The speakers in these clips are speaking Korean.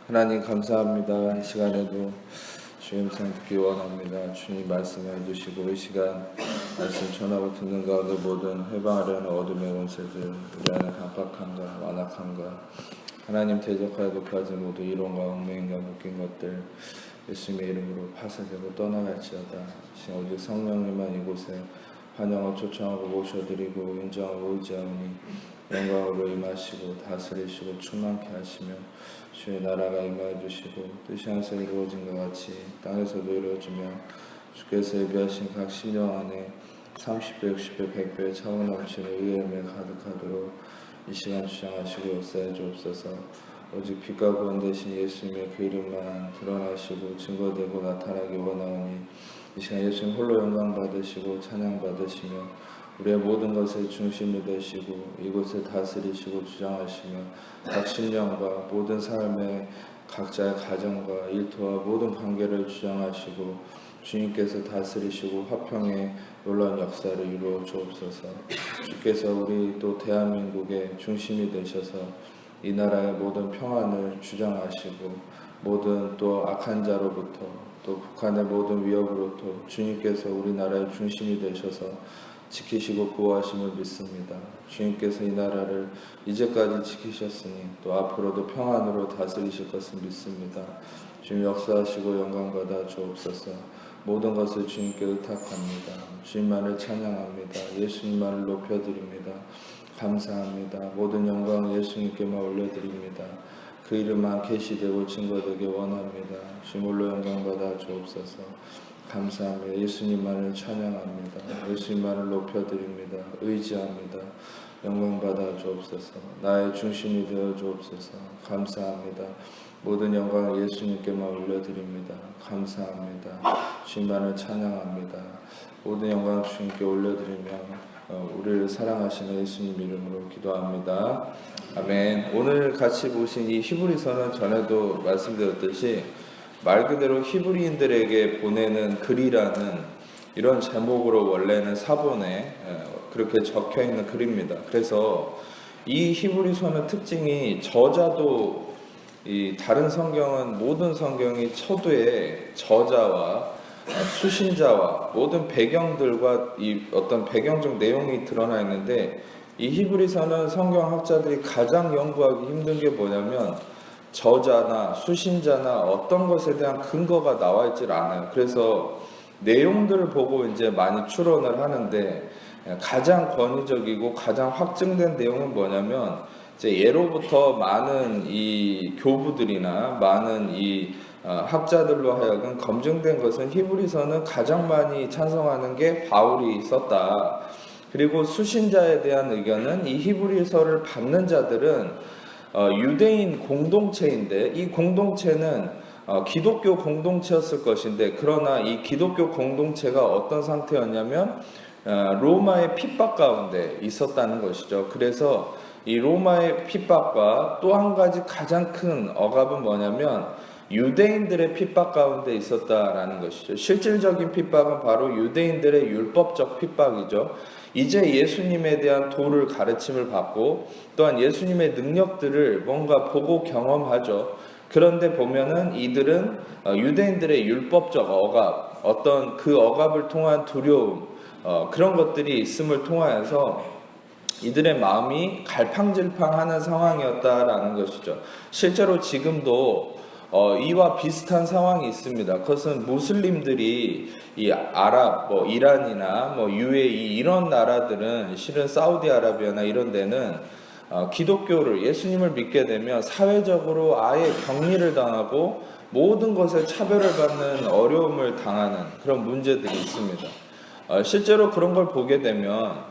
하나님 감사합니다. 이 시간에도 주의 음성 듣기 원합니다. 주님 말씀해 주시고 이 시간 말씀 전하고 듣는 가운데 모든 해방하려는 어둠의 원세들 우리 안에 강박함과 완악함과 하나님 대적하여 높아진 모두 이론과 얽매임과 묶인 것들 예수님의 이름으로 파쇄되고 떠나갈지어다. 지금 오직 성령님만 이곳에 환영을 초청하고 모셔드리고 인정하고 의지하오니 영광으로 임하시고 다스리시고 충만케 하시며 주의 나라가 임하여 주시고 뜻이 하늘에서 이루어진 것 같이 땅에서도 이루어지며 주께서 예비하신 각 심령 안에 30배, 60배, 100배 차고 넘치는 의의 열매 가득하도록 이 시간 주장하시고 역사해 주옵소서. 오직 빛과 구원 되신 예수님의 그 이름만 드러나시고 증거되고 나타나기 원하오니 이 시간 예수님 홀로 영광 받으시고 찬양 받으시며 우리의 모든 것의 중심이 되시고 이곳을 다스리시고 주장하시며 각 심령과 모든 삶의 각자의 가정과 일터와 모든 관계를 주장하시고 주님께서 다스리시고 화평의 놀라운 역사를 이루어 주옵소서. 주께서 우리 또 대한민국의 중심이 되셔서 이 나라의 모든 평안을 주장하시고 모든 또 악한 자로부터 또 북한의 모든 위협으로부터 주님께서 우리나라의 중심이 되셔서 지키시고 보호하심을 믿습니다. 주님께서 이 나라를 이제까지 지키셨으니 또 앞으로도 평안으로 다스리실 것을 믿습니다. 주님 역사하시고 영광받아 주옵소서. 모든 것을 주님께 의탁합니다. 주님만을 찬양합니다. 예수님만을 높여드립니다. 감사합니다. 모든 영광 예수님께만 올려드립니다. 그 이름만 계시되고 증거되게 원합니다. 주님 홀로 영광받아 주옵소서. 감사합니다. 예수님만을 찬양합니다. 예수님만을 높여드립니다. 의지합니다. 영광받아 주옵소서. 나의 중심이 되어 주옵소서. 감사합니다. 모든 영광을 예수님께만 올려드립니다. 감사합니다. 주님만을 찬양합니다. 모든 영광 주님께 올려드리며 우리를 사랑하시는 예수님 이름으로 기도합니다. 아멘. 오늘 같이 보신 이 히브리서는 전에도 말씀드렸듯이 말 그대로 히브리인들에게 보내는 글이라는 이런 제목으로 원래는 사본에 그렇게 적혀 있는 글입니다. 그래서 이 히브리서는 특징이 저자도 이 다른 성경은 모든 성경이 서두에 저자와 수신자와 모든 배경들과 이 어떤 배경적 내용이 드러나 있는데 이 히브리서는 성경학자들이 가장 연구하기 힘든 게 뭐냐면 저자나 수신자나 어떤 것에 대한 근거가 나와 있질 않아요. 그래서 내용들을 보고 이제 많이 추론을 하는데 가장 권위적이고 가장 확증된 내용은 뭐냐면 이제 예로부터 많은 이 교부들이나 많은 이 학자들로 하여금 검증된 것은 히브리서는 가장 많이 찬성하는 게 바울이 썼다. 그리고 수신자에 대한 의견은 이 히브리서를 받는 자들은 유대인 공동체인데 이 공동체는 기독교 공동체였을 것인데 그러나 이 기독교 공동체가 어떤 상태였냐면 로마의 핍박 가운데 있었다는 것이죠. 그래서 이 로마의 핍박과 또 한 가지 가장 큰 억압은 뭐냐면 유대인들의 핍박 가운데 있었다라는 것이죠. 실질적인 핍박은 바로 유대인들의 율법적 핍박이죠. 이제 예수님에 대한 도를 가르침을 받고 또한 예수님의 능력들을 뭔가 보고 경험하죠. 그런데 보면은 이들은 유대인들의 율법적 억압, 어떤 그 억압을 통한 두려움, 그런 것들이 있음을 통하여서 이들의 마음이 갈팡질팡하는 상황이었다라는 것이죠. 실제로 지금도 이와 비슷한 상황이 있습니다. 그것은 무슬림들이 이 아랍, 이란이나 UAE 이런 나라들은 실은 사우디아라비아나 이런 데는 기독교를 예수님을 믿게 되면 사회적으로 아예 격리를 당하고 모든 것에 차별을 받는 어려움을 당하는 그런 문제들이 있습니다. 실제로 그런 걸 보게 되면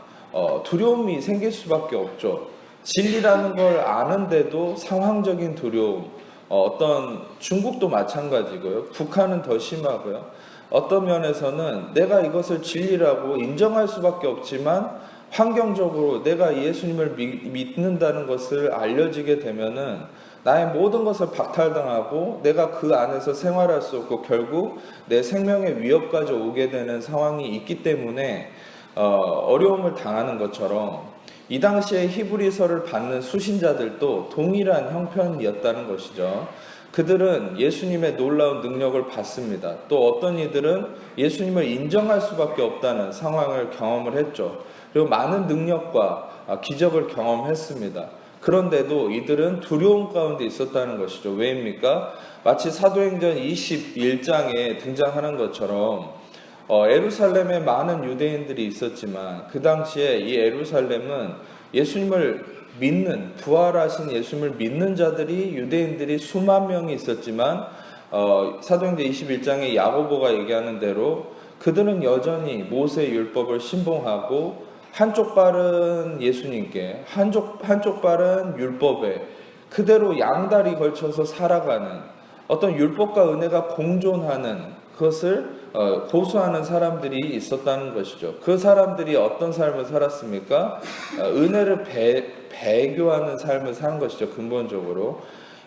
두려움이 생길 수밖에 없죠. 진리라는 걸 아는데도 상황적인 두려움, 어떤 중국도 마찬가지고요. 북한은 더 심하고요. 어떤 면에서는 내가 이것을 진리라고 인정할 수밖에 없지만 환경적으로 내가 예수님을 믿는다는 것을 알려지게 되면은 나의 모든 것을 박탈당하고 내가 그 안에서 생활할 수 없고 결국 내 생명의 위협까지 오게 되는 상황이 있기 때문에 어려움을 당하는 것처럼 이 당시에 히브리서를 받는 수신자들도 동일한 형편이었다는 것이죠. 그들은 예수님의 놀라운 능력을 받습니다. 또 어떤 이들은 예수님을 인정할 수밖에 없다는 상황을 경험을 했죠. 그리고 많은 능력과 기적을 경험했습니다. 그런데도 이들은 두려움 가운데 있었다는 것이죠. 왜입니까? 마치 사도행전 21장에 등장하는 것처럼 예루살렘에 많은 유대인들이 있었지만 그 당시에 이 예루살렘은 예수님을 믿는, 부활하신 예수님을 믿는 자들이, 유대인들이 수만 명이 있었지만 사도행전 21장에 야고보가 얘기하는 대로 그들은 여전히 모세의 율법을 신봉하고 한쪽 발은 예수님께, 한쪽 발은 율법에 그대로 양다리 걸쳐서 살아가는 어떤 율법과 은혜가 공존하는 그것을 고수하는 사람들이 있었다는 것이죠. 그 사람들이 어떤 삶을 살았습니까? 은혜를 배교하는 삶을 산 것이죠. 근본적으로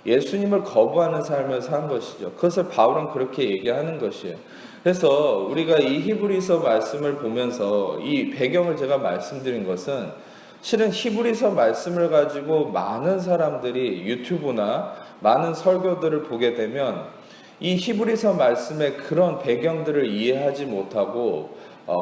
예수님을 거부하는 삶을 산 것이죠. 그것을 바울은 그렇게 얘기하는 것이에요. 그래서 우리가 이 히브리서 말씀을 보면서 이 배경을 제가 말씀드린 것은 실은 히브리서 말씀을 가지고 많은 사람들이 유튜브나 많은 설교들을 보게 되면 이 히브리서 말씀의 그런 배경들을 이해하지 못하고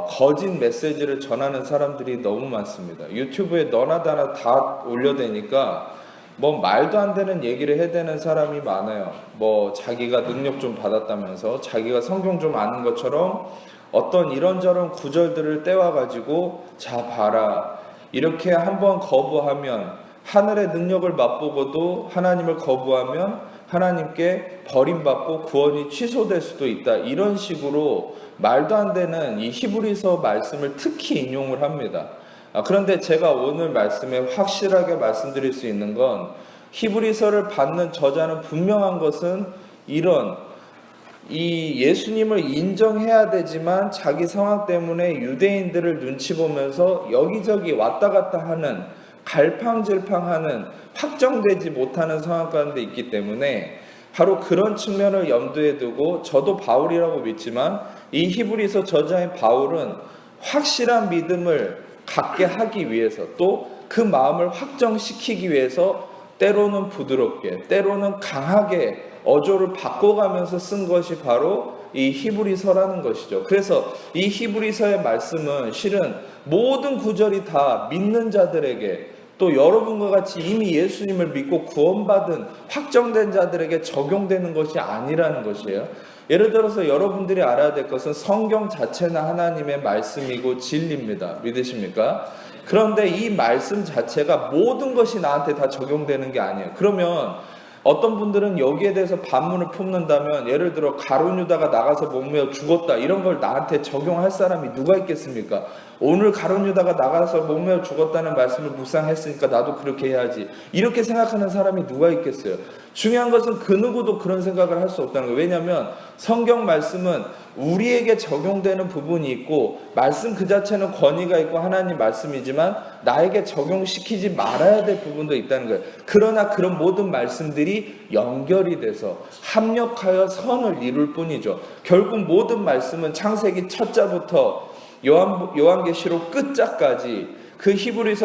거짓 메시지를 전하는 사람들이 너무 많습니다. 유튜브에 너나 다나 다 올려대니까 뭐 말도 안 되는 얘기를 해대는 사람이 많아요. 뭐 자기가 능력 좀 받았다면서 자기가 성경 좀 아는 것처럼 어떤 이런저런 구절들을 떼와가지고 자 봐라, 이렇게 한번 거부하면 하늘의 능력을 맛보고도 하나님을 거부하면 하나님께 버림받고 구원이 취소될 수도 있다, 이런 식으로 말도 안 되는 이 히브리서 말씀을 특히 인용을 합니다. 그런데 제가 오늘 말씀에 확실하게 말씀드릴 수 있는 건 히브리서를 받는 저자는 분명한 것은 이 예수님을 인정해야 되지만 자기 상황 때문에 유대인들을 눈치 보면서 여기저기 왔다 갔다 하는, 갈팡질팡하는, 확정되지 못하는 상황 가운데 있기 때문에 바로 그런 측면을 염두에 두고 저도 바울이라고 믿지만 이 히브리서 저자인 바울은 확실한 믿음을 갖게 하기 위해서, 또 그 마음을 확정시키기 위해서 때로는 부드럽게, 때로는 강하게 어조를 바꿔가면서 쓴 것이 바로 이 히브리서라는 것이죠. 그래서 이 히브리서의 말씀은 실은 모든 구절이 다 믿는 자들에게, 또 여러분과 같이 이미 예수님을 믿고 구원받은 확정된 자들에게 적용되는 것이 아니라는 것이에요. 예를 들어서 여러분들이 알아야 될 것은 성경 자체는 하나님의 말씀이고 진리입니다. 믿으십니까? 그런데 이 말씀 자체가 모든 것이 나한테 다 적용되는 게 아니에요. 그러면 어떤 분들은 여기에 대해서 반문을 품는다면, 예를 들어 가룟 유다가 나가서 목매어 죽었다, 이런 걸 나한테 적용할 사람이 누가 있겠습니까? 오늘 가룟 유다가 나가서 목매어 죽었다는 말씀을 묵상했으니까 나도 그렇게 해야지, 이렇게 생각하는 사람이 누가 있겠어요? 중요한 것은 그 누구도 그런 생각을 할 수 없다는 거예요. 왜냐하면 성경 말씀은 우리에게 적용되는 부분이 있고, 말씀 그 자체는 권위가 있고 하나님 말씀이지만 나에게 적용시키지 말아야 될 부분도 있다는 거예요. 그러나 그런 모든 말씀들이 연결이 돼서 합력하여 선을 이룰 뿐이죠. 결국 모든 말씀은 창세기 첫자부터 요한계시록 끝자까지, 그 히브리어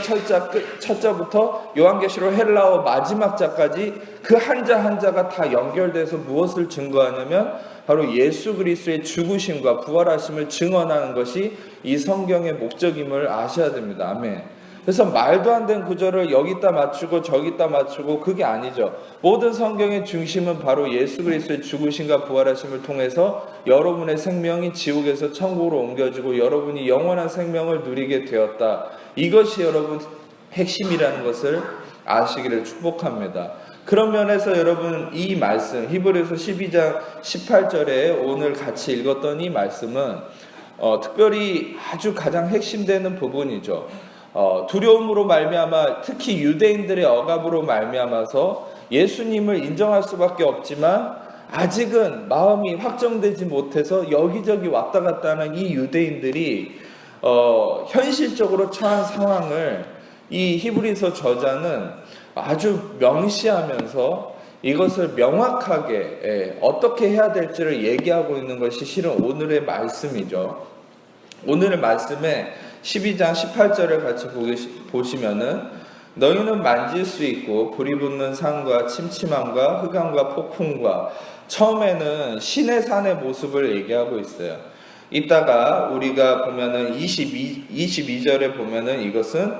철자 첫자부터 요한계시록 헬라어 마지막 자까지 그 한자 한자가 다 연결돼서 무엇을 증거하냐면 바로 예수 그리스도의 죽으심과 부활하심을 증언하는 것이 이 성경의 목적임을 아셔야 됩니다. 아멘. 그래서 말도 안 되는 구절을 여기다 맞추고 저기다 맞추고 그게 아니죠. 모든 성경의 중심은 바로 예수 그리스도의 죽으심과 부활하심을 통해서 여러분의 생명이 지옥에서 천국으로 옮겨지고 여러분이 영원한 생명을 누리게 되었다, 이것이 여러분 핵심이라는 것을 아시기를 축복합니다. 그런 면에서 여러분 이 말씀 히브리서 12장 18절에 오늘 같이 읽었던 이 말씀은 특별히 아주 가장 핵심되는 부분이죠. 두려움으로 말미암아, 특히 유대인들의 억압으로 말미암아서 예수님을 인정할 수밖에 없지만 아직은 마음이 확정되지 못해서 여기저기 왔다 갔다 하는 이 유대인들이 현실적으로 처한 상황을 이 히브리서 저자는 아주 명시하면서 이것을 명확하게 어떻게 해야 될지를 얘기하고 있는 것이 실은 오늘의 말씀이죠. 오늘의 말씀에 12장 18절을 같이 보시면은 너희는 만질 수 있고 불이 붙는 산과 침침함과 흑암과 폭풍과, 처음에는 신의 산의 모습을 얘기하고 있어요. 이따가 우리가 보면은 22절에 보면은 이것은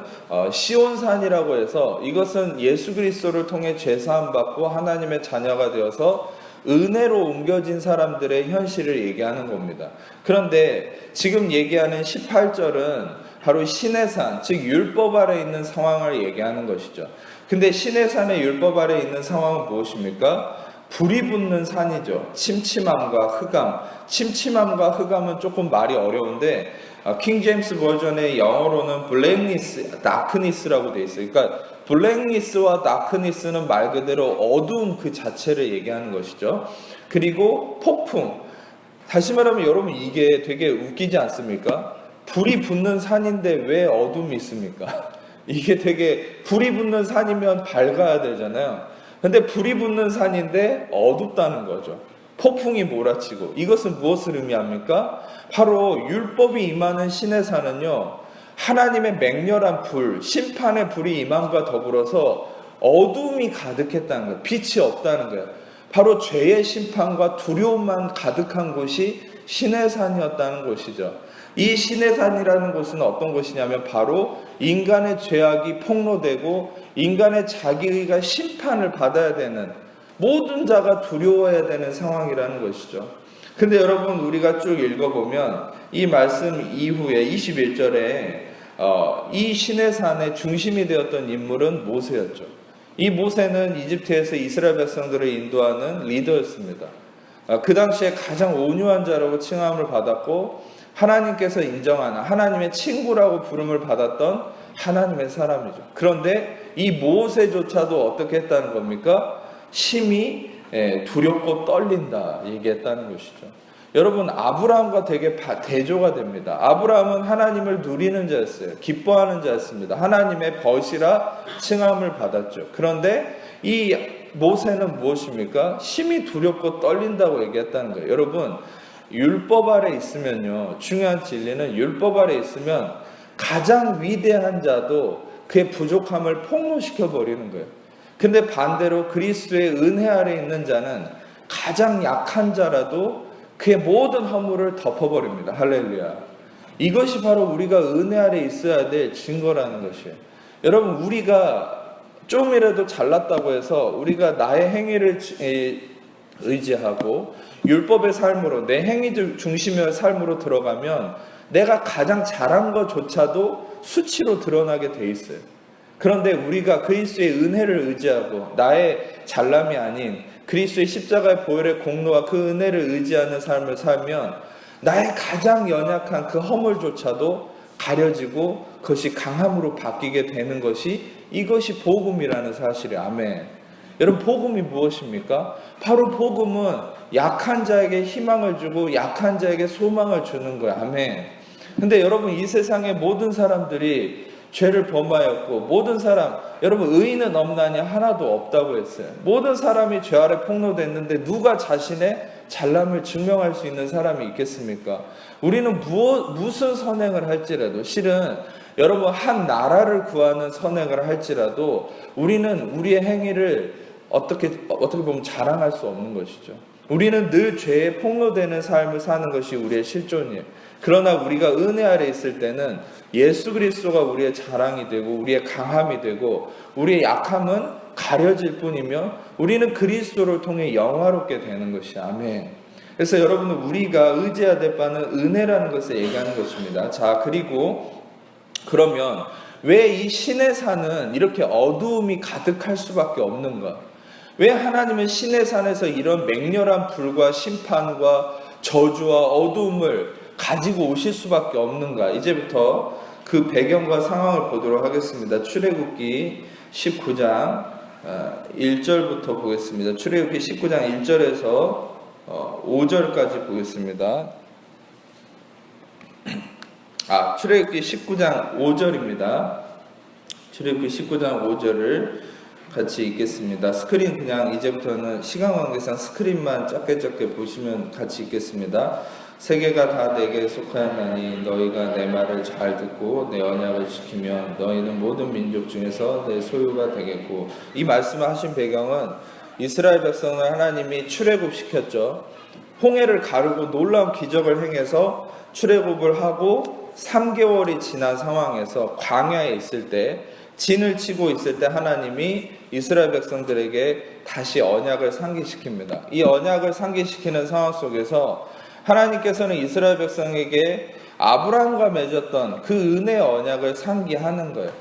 시온산이라고 해서, 이것은 예수 그리스도를 통해 죄사함 받고 하나님의 자녀가 되어서 은혜로 옮겨진 사람들의 현실을 얘기하는 겁니다. 그런데 지금 얘기하는 18절은 바로 신의 산, 즉 율법 아래 있는 상황을 얘기하는 것이죠. 근데 신의 산의 율법 아래 있는 상황은 무엇입니까? 불이 붙는 산이죠. 침침함과 흑암. 침침함과 흑암은 조금 말이 어려운데 킹 제임스 버전의 영어로는 블랙니스, 다크니스라고 되어 있어요. 그러니까 블랙니스와 다크니스는 말 그대로 어두움 그 자체를 얘기하는 것이죠. 그리고 폭풍. 다시 말하면 여러분, 이게 되게 웃기지 않습니까? 불이 붙는 산인데 왜 어둠이 있습니까? 이게 되게, 불이 붙는 산이면 밝아야 되잖아요. 근데 불이 붙는 산인데 어둡다는 거죠. 폭풍이 몰아치고. 이것은 무엇을 의미합니까? 바로 율법이 임하는 신의 산은요, 하나님의 맹렬한 불, 심판의 불이 임함과 더불어서 어둠이 가득했다는 거예요. 빛이 없다는 거예요. 바로 죄의 심판과 두려움만 가득한 곳이 신의 산이었다는 것이죠. 이 신의 산이라는 곳은 어떤 곳이냐면 바로 인간의 죄악이 폭로되고 인간의 자기의가 심판을 받아야 되는, 모든 자가 두려워해야 되는 상황이라는 것이죠. 근데 여러분, 우리가 쭉 읽어보면 이 말씀 이후에 21절에 이 신의 산의 중심이 되었던 인물은 모세였죠. 이 모세는 이집트에서 이스라엘 백성들을 인도하는 리더였습니다. 그 당시에 가장 온유한 자라고 칭함을 받았고 하나님께서 인정하는, 하나님의 친구라고 부름을 받았던 하나님의 사람이죠. 그런데 이 모세조차도 어떻게 했다는 겁니까? 심히 두렵고 떨린다 얘기했다는 것이죠. 여러분, 아브라함과 되게 대조가 됩니다. 아브라함은 하나님을 누리는 자였어요. 기뻐하는 자였습니다. 하나님의 벗이라 칭함을 받았죠. 그런데 이 모세는 무엇입니까? 심히 두렵고 떨린다고 얘기했다는 거예요. 여러분, 율법 아래 있으면요, 중요한 진리는 율법 아래 있으면 가장 위대한 자도 그의 부족함을 폭로시켜 버리는 거예요. 근데 반대로 그리스도의 은혜 아래 있는 자는 가장 약한 자라도 그의 모든 허물을 덮어버립니다. 할렐루야. 이것이 바로 우리가 은혜 아래 있어야 될 증거라는 것이에요. 여러분, 우리가 좀이라도 잘났다고 해서 우리가 나의 행위를 의지하고 율법의 삶으로, 내 행위 중심의 삶으로 들어가면 내가 가장 잘한 것조차도 수치로 드러나게 돼 있어요. 그런데 우리가 그리스도의 은혜를 의지하고 나의 잘남이 아닌 그리스도의 십자가의 보혈의 공로와 그 은혜를 의지하는 삶을 살면 나의 가장 연약한 그 허물조차도 가려지고 그것이 강함으로 바뀌게 되는 것이, 이것이 복음이라는 사실이에요. 아멘. 여러분, 복음이 무엇입니까? 바로 복음은 약한 자에게 희망을 주고 약한 자에게 소망을 주는 거예요. 아멘. 근데 여러분, 이 세상의 모든 사람들이 죄를 범하였고 모든 사람, 여러분, 의인은 없나니 하나도 없다고 했어요. 모든 사람이 죄 아래 폭로됐는데 누가 자신의 잘남을 증명할 수 있는 사람이 있겠습니까? 우리는 무슨 선행을 할지라도, 실은 여러분, 한 나라를 구하는 선행을 할지라도 우리는 우리의 행위를 어떻게 보면 자랑할 수 없는 것이죠. 우리는 늘 죄에 폭로되는 삶을 사는 것이 우리의 실존이에요. 그러나 우리가 은혜 아래 있을 때는 예수 그리스도가 우리의 자랑이 되고 우리의 강함이 되고 우리의 약함은 가려질 뿐이며 우리는 그리스도를 통해 영화롭게 되는 것이. 아멘. 그래서 여러분은 우리가 의지해야 될 바는 은혜라는 것을 얘기하는 것입니다. 자, 그리고 그러면 왜 이 신의 산은 이렇게 어두움이 가득할 수밖에 없는가? 왜 하나님은 신의 산에서 이런 맹렬한 불과 심판과 저주와 어두움을 가지고 오실 수밖에 없는가? 이제부터 그 배경과 상황을 보도록 하겠습니다. 출애굽기 19장 1절부터 보겠습니다. 출애굽기 19장 1절에서 5절까지 보겠습니다. 출애굽기 19장 5절입니다. 출애굽기 19장 5절을 같이 읽겠습니다. 스크린, 그냥 이제부터는 시간 관계상 스크린만 작게 보시면 같이 읽겠습니다. 세계가 다 내게 속하였나니 너희가 내 말을 잘 듣고 내 언약을 지키면 너희는 모든 민족 중에서 내 소유가 되겠고. 이 말씀을 하신 배경은 이스라엘 백성을 하나님이 출애굽시켰죠. 홍해를 가르고 놀라운 기적을 행해서 출애굽을 하고 3개월이 지난 상황에서 광야에 있을 때, 진을 치고 있을 때 하나님이 이스라엘 백성들에게 다시 언약을 상기시킵니다. 이 언약을 상기시키는 상황 속에서 하나님께서는 이스라엘 백성에게 아브라함과 맺었던 그 은혜의 언약을 상기하는 거예요.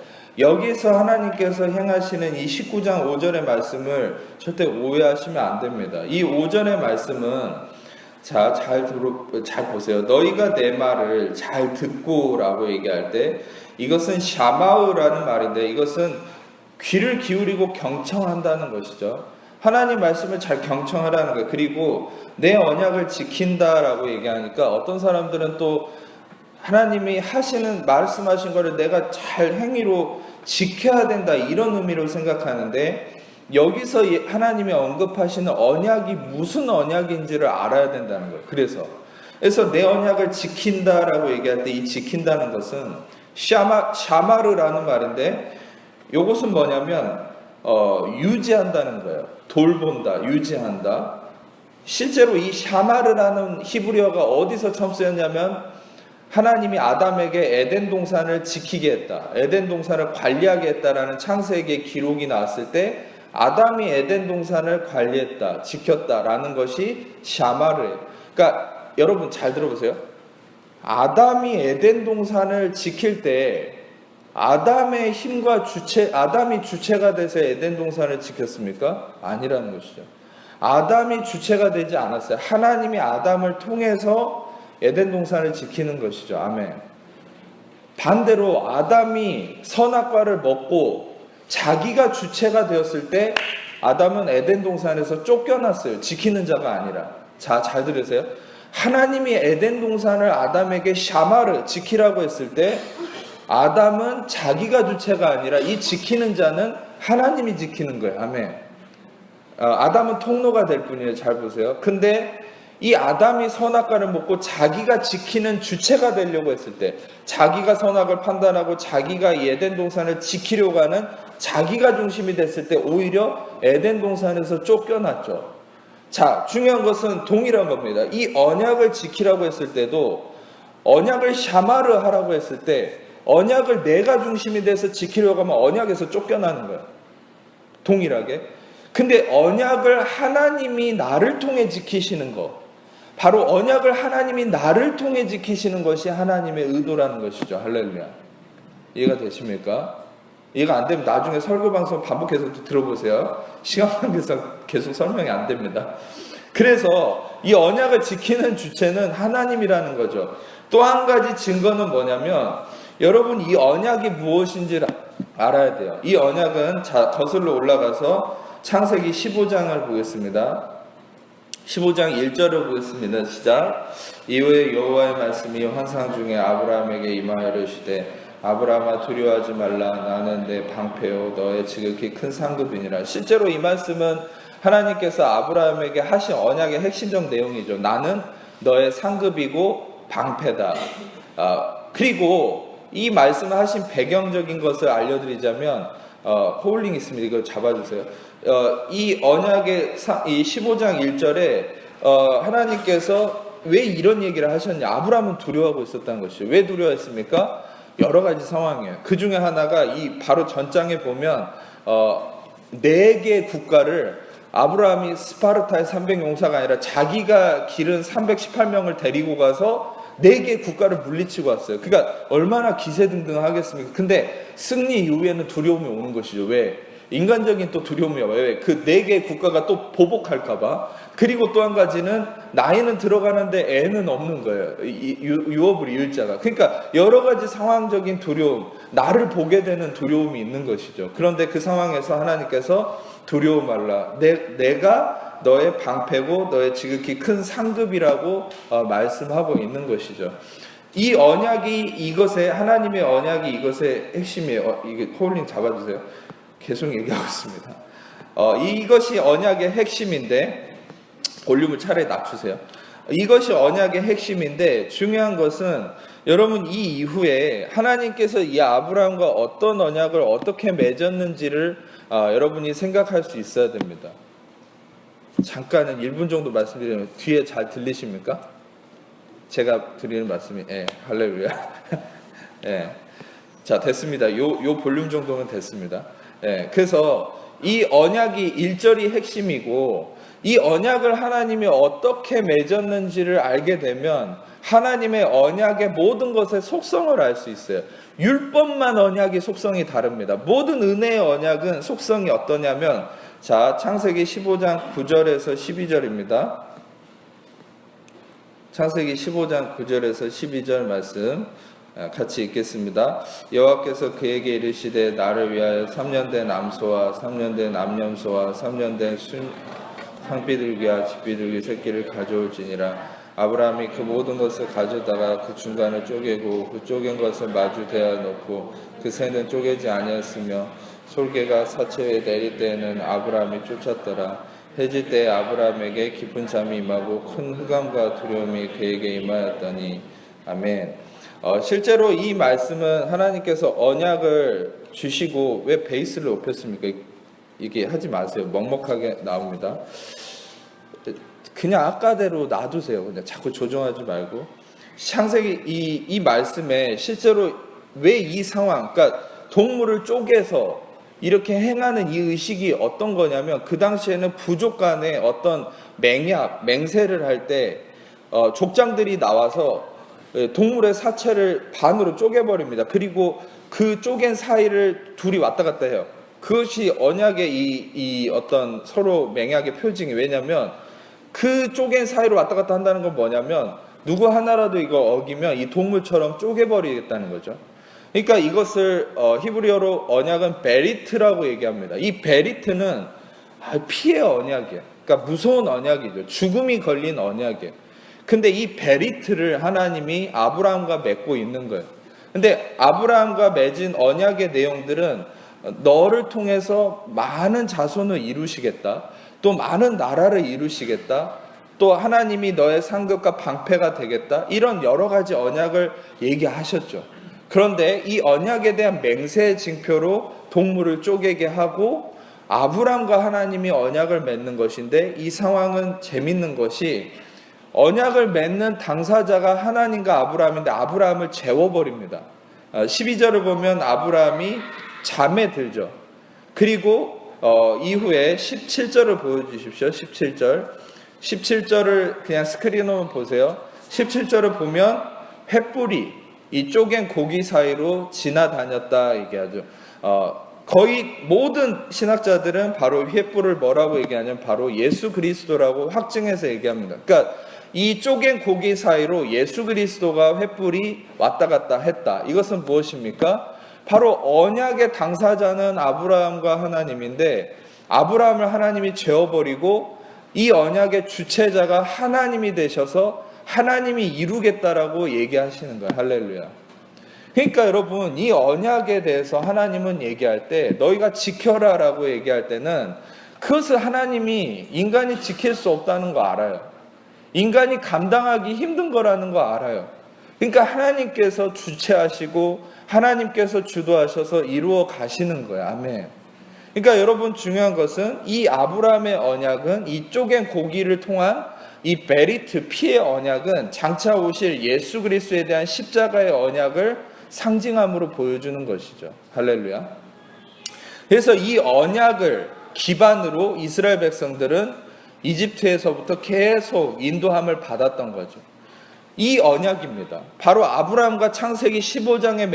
여기서 하나님께서 행하시는 이 19장 5절의 말씀을 절대 오해하시면 안 됩니다. 이 5절의 말씀은 잘 보세요. 너희가 내 말을 잘 듣고 라고 얘기할 때 이것은 샤마우라는 말인데 이것은 귀를 기울이고 경청한다는 것이죠. 하나님 말씀을 잘 경청하라는 거예요. 그리고 내 언약을 지킨다라고 얘기하니까 어떤 사람들은 또 하나님이 말씀하신 거를 내가 잘 행위로 지켜야 된다 이런 의미로 생각하는데 여기서 하나님이 언급하시는 언약이 무슨 언약인지를 알아야 된다는 거예요. 그래서 내 언약을 지킨다라고 얘기할 때 이 지킨다는 것은 샤마르라는 말인데 이것은 뭐냐면 유지한다는 거예요. 돌본다, 유지한다. 실제로 이 샤마르라는 히브리어가 어디서 처음 쓰였냐면 하나님이 아담에게 에덴 동산을 지키게 했다, 에덴 동산을 관리하게 했다라는 창세기의 기록이 나왔을 때 아담이 에덴 동산을 관리했다, 지켰다라는 것이 샤마르예요. 그러니까 여러분 잘 들어보세요. 아담이 에덴 동산을 지킬 때 아담의 힘과 아담이 주체가 돼서 에덴 동산을 지켰습니까? 아니라는 것이죠. 아담이 주체가 되지 않았어요. 하나님이 아담을 통해서 에덴 동산을 지키는 것이죠. 아멘. 반대로 아담이 선악과를 먹고 자기가 주체가 되었을 때 아담은 에덴 동산에서 쫓겨났어요. 지키는 자가 아니라. 잘 들으세요. 하나님이 에덴 동산을 아담에게 샤마르, 지키라고 했을 때 아담은 자기가 주체가 아니라 이 지키는 자는 하나님이 지키는 거예요. 아멘. 아담은 통로가 될 뿐이에요. 잘 보세요. 근데 이 아담이 선악과를 먹고 자기가 지키는 주체가 되려고 했을 때, 자기가 선악을 판단하고 자기가 이 에덴 동산을 지키려고 하는 자기가 중심이 됐을 때 오히려 에덴 동산에서 쫓겨났죠. 자, 중요한 것은 동일한 겁니다. 이 언약을 지키라고 했을 때도 언약을 샤마르 하라고 했을 때 언약을 내가 중심이 돼서 지키려고 하면 언약에서 쫓겨나는 거예요. 동일하게. 근데 언약을 하나님이 나를 통해 지키시는 것, 바로 언약을 하나님이 나를 통해 지키시는 것이 하나님의 의도라는 것이죠. 할렐루야. 이해가 되십니까? 이해가 안 되면 나중에 설교 방송 반복해서 들어보세요. 시간 관계상 계속 설명이 안 됩니다. 그래서 이 언약을 지키는 주체는 하나님이라는 거죠. 또 한 가지 증거는 뭐냐면 여러분 이 언약이 무엇인지를 알아야 돼요. 이 언약은 거슬러 올라가서 창세기 15장을 보겠습니다. 15장 1절을 보겠습니다. 시작. 이후에 여호와의 말씀이 환상 중에 아브라함에게 임하여 이르시되 아브라함아 두려워하지 말라. 나는 내 방패요 너의 지극히 큰 상급이니라. 실제로 이 말씀은 하나님께서 아브라함에게 하신 언약의 핵심적 내용이죠. 나는 너의 상급이고 방패다. 그리고 이 말씀을 하신 배경적인 것을 알려드리자면 호울링 있습니다. 이걸 잡아주세요. 이 언약의 이 15장 1절에 하나님께서 왜 이런 얘기를 하셨냐. 아브라함은 두려워하고 있었다는 것이죠. 왜 두려워했습니까? 여러 가지 상황이에요. 그 중에 하나가 이 바로 전장에 보면 4개의 국가를 아브라함이 스파르타의 300용사가 아니라 자기가 기른 318명을 데리고 가서 4개의 국가를 물리치고 왔어요. 그러니까 얼마나 기세등등하겠습니까? 근데 승리 이후에는 두려움이 오는 것이죠. 왜? 인간적인 또 두려움이 와요. 왜? 그 4개의 국가가 또 보복할까봐. 그리고 또 한 가지는 나이는 들어가는데 애는 없는 거예요. 유업을 이을 자가. 그러니까 여러 가지 상황적인 두려움, 나를 보게 되는 두려움이 있는 것이죠. 그런데 그 상황에서 하나님께서 두려워 말라. 내가 너의 방패고 너의 지극히 큰 상급이라고 말씀하고 있는 것이죠. 이 언약이 이것의 하나님의 언약이 이것의 핵심이에요. 이게 홀링 잡아주세요. 계속 얘기하고 있습니다. 이것이 언약의 핵심인데 볼륨을 차라리 낮추세요. 이것이 언약의 핵심인데, 중요한 것은 여러분 이 이후에 하나님께서 이 아브라함과 어떤 언약을 어떻게 맺었는지를 여러분이 생각할 수 있어야 됩니다. 잠깐은 1분 정도 말씀드리면 뒤에 잘 들리십니까? 제가 드리는 말씀이 할렐루야. 자, 됐습니다. 요 볼륨 정도면 됐습니다. 그래서 이 언약이 1절이 핵심이고, 이 언약을 하나님이 어떻게 맺었는지를 알게 되면 하나님의 언약의 모든 것의 속성을 알 수 있어요. 율법만 언약이 속성이 다릅니다. 모든 은혜의 언약은 속성이 어떠냐면, 자, 창세기 15장 9절에서 12절입니다. 창세기 15장 9절에서 12절 말씀 같이 읽겠습니다. 여호와께서 그에게 이르시되 나를 위하여 3년 된 암소와 3년 된 암염소와 3년 된 상비둘기와 집비둘기 새끼를 가져올지니라. 아브라함이 그 모든 것을 가져다가 그 중간을 쪼개고 그 쪼갠 것을 마주 대어 놓고 그 새는 쪼개지 아니었으며 솔개가 사체에 내릴 때에는 아브라함이 쫓았더라. 해질 때에 아브라함에게 깊은 잠이 임하고 큰 흑암과 두려움이 그에게 임하였더니. 아멘. 실제로 이 말씀은 하나님께서 언약을 주시고 왜 베이스를 높였습니까? 이게 하지 마세요. 먹먹하게 나옵니다. 그냥 아까대로 놔두세요. 그냥 자꾸 조정하지 말고. 창세기 이 말씀에 실제로 왜 이 상황, 그러니까 동물을 쪼개서 이렇게 행하는 이 의식이 어떤 거냐면, 그 당시에는 부족 간에 어떤 맹세를 할 때 족장들이 나와서 동물의 사체를 반으로 쪼개버립니다. 그리고 그 쪼갠 사이를 둘이 왔다 갔다 해요. 그것이 언약의 이 어떤 서로 맹약의 표징이, 왜냐면 그 쪼갠 사이로 왔다 갔다 한다는 건 뭐냐면, 누구 하나라도 이거 어기면 이 동물처럼 쪼개버리겠다는 거죠. 그러니까 이것을 히브리어로 언약은 베리트라고 얘기합니다. 이 베리트는 피의 언약이에요. 그러니까 무서운 언약이죠. 죽음이 걸린 언약이에요. 근데 이 베리트를 하나님이 아브라함과 맺고 있는 거예요. 근데 아브라함과 맺은 언약의 내용들은 너를 통해서 많은 자손을 이루시겠다, 또 많은 나라를 이루시겠다, 또 하나님이 너의 상급과 방패가 되겠다, 이런 여러 가지 언약을 얘기하셨죠. 그런데 이 언약에 대한 맹세의 징표로 동물을 쪼개게 하고 아브라함과 하나님이 언약을 맺는 것인데, 이 상황은 재밌는 것이 언약을 맺는 당사자가 하나님과 아브라함인데 아브라함을 재워버립니다. 12절을 보면 아브라함이 잠에 들죠. 그리고 이후에 17절을 보여주십시오. 17절을 그냥 스크린으로 보세요. 17절을 보면 횃불이 이 쪼갠 고기 사이로 지나다녔다 얘기하죠. 거의 모든 신학자들은 바로 횃불을 뭐라고 얘기하냐면 바로 예수 그리스도라고 확증해서 얘기합니다. 그러니까 이 쪼갠 고기 사이로 예수 그리스도가 횃불이 왔다 갔다 했다. 이것은 무엇입니까? 바로 언약의 당사자는 아브라함과 하나님인데, 아브라함을 하나님이 재워버리고 이 언약의 주체자가 하나님이 되셔서 하나님이 이루겠다라고 얘기하시는 거예요. 할렐루야. 그러니까 여러분, 이 언약에 대해서 하나님은 얘기할 때, 너희가 지켜라라고 얘기할 때는 그것을 하나님이, 인간이 지킬 수 없다는 거 알아요. 인간이 감당하기 힘든 거라는 거 알아요. 그러니까 하나님께서 주체하시고 하나님께서 주도하셔서 이루어 가시는 거예요. 아멘. 그러니까 여러분, 중요한 것은 이 아브라함의 언약은, 이 쪼갠 고기를 통한 이 베리트, 피의 언약은 장차 오실 예수 그리스도에 대한 십자가의 언약을 상징함으로 보여주는 것이죠. 할렐루야. 그래서 이 언약을 기반으로 이스라엘 백성들은 이집트에서부터 계속 인도함을 받았던 거죠. 이 언약입니다. 바로 아브라함과 창세기 15장에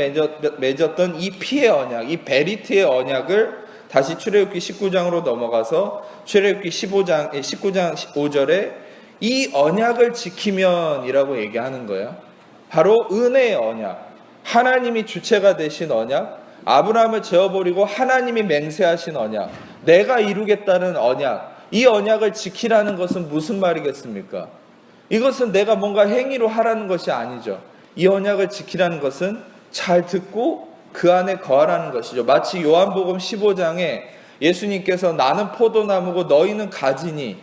맺었던 이 피의 언약, 이 베리트의 언약을 다시 출애굽기 19장으로 넘어가서 출애굽기 19장 5절에 이 언약을 지키면이라고 얘기하는 거예요. 바로 은혜의 언약, 하나님이 주체가 되신 언약, 아브라함을 재워버리고 하나님이 맹세하신 언약, 내가 이루겠다는 언약, 이 언약을 지키라는 것은 무슨 말이겠습니까? 이것은 내가 뭔가 행위로 하라는 것이 아니죠. 이 언약을 지키라는 것은 잘 듣고 그 안에 거하라는 것이죠. 마치 요한복음 15장에 예수님께서 나는 포도나무고 너희는 가지니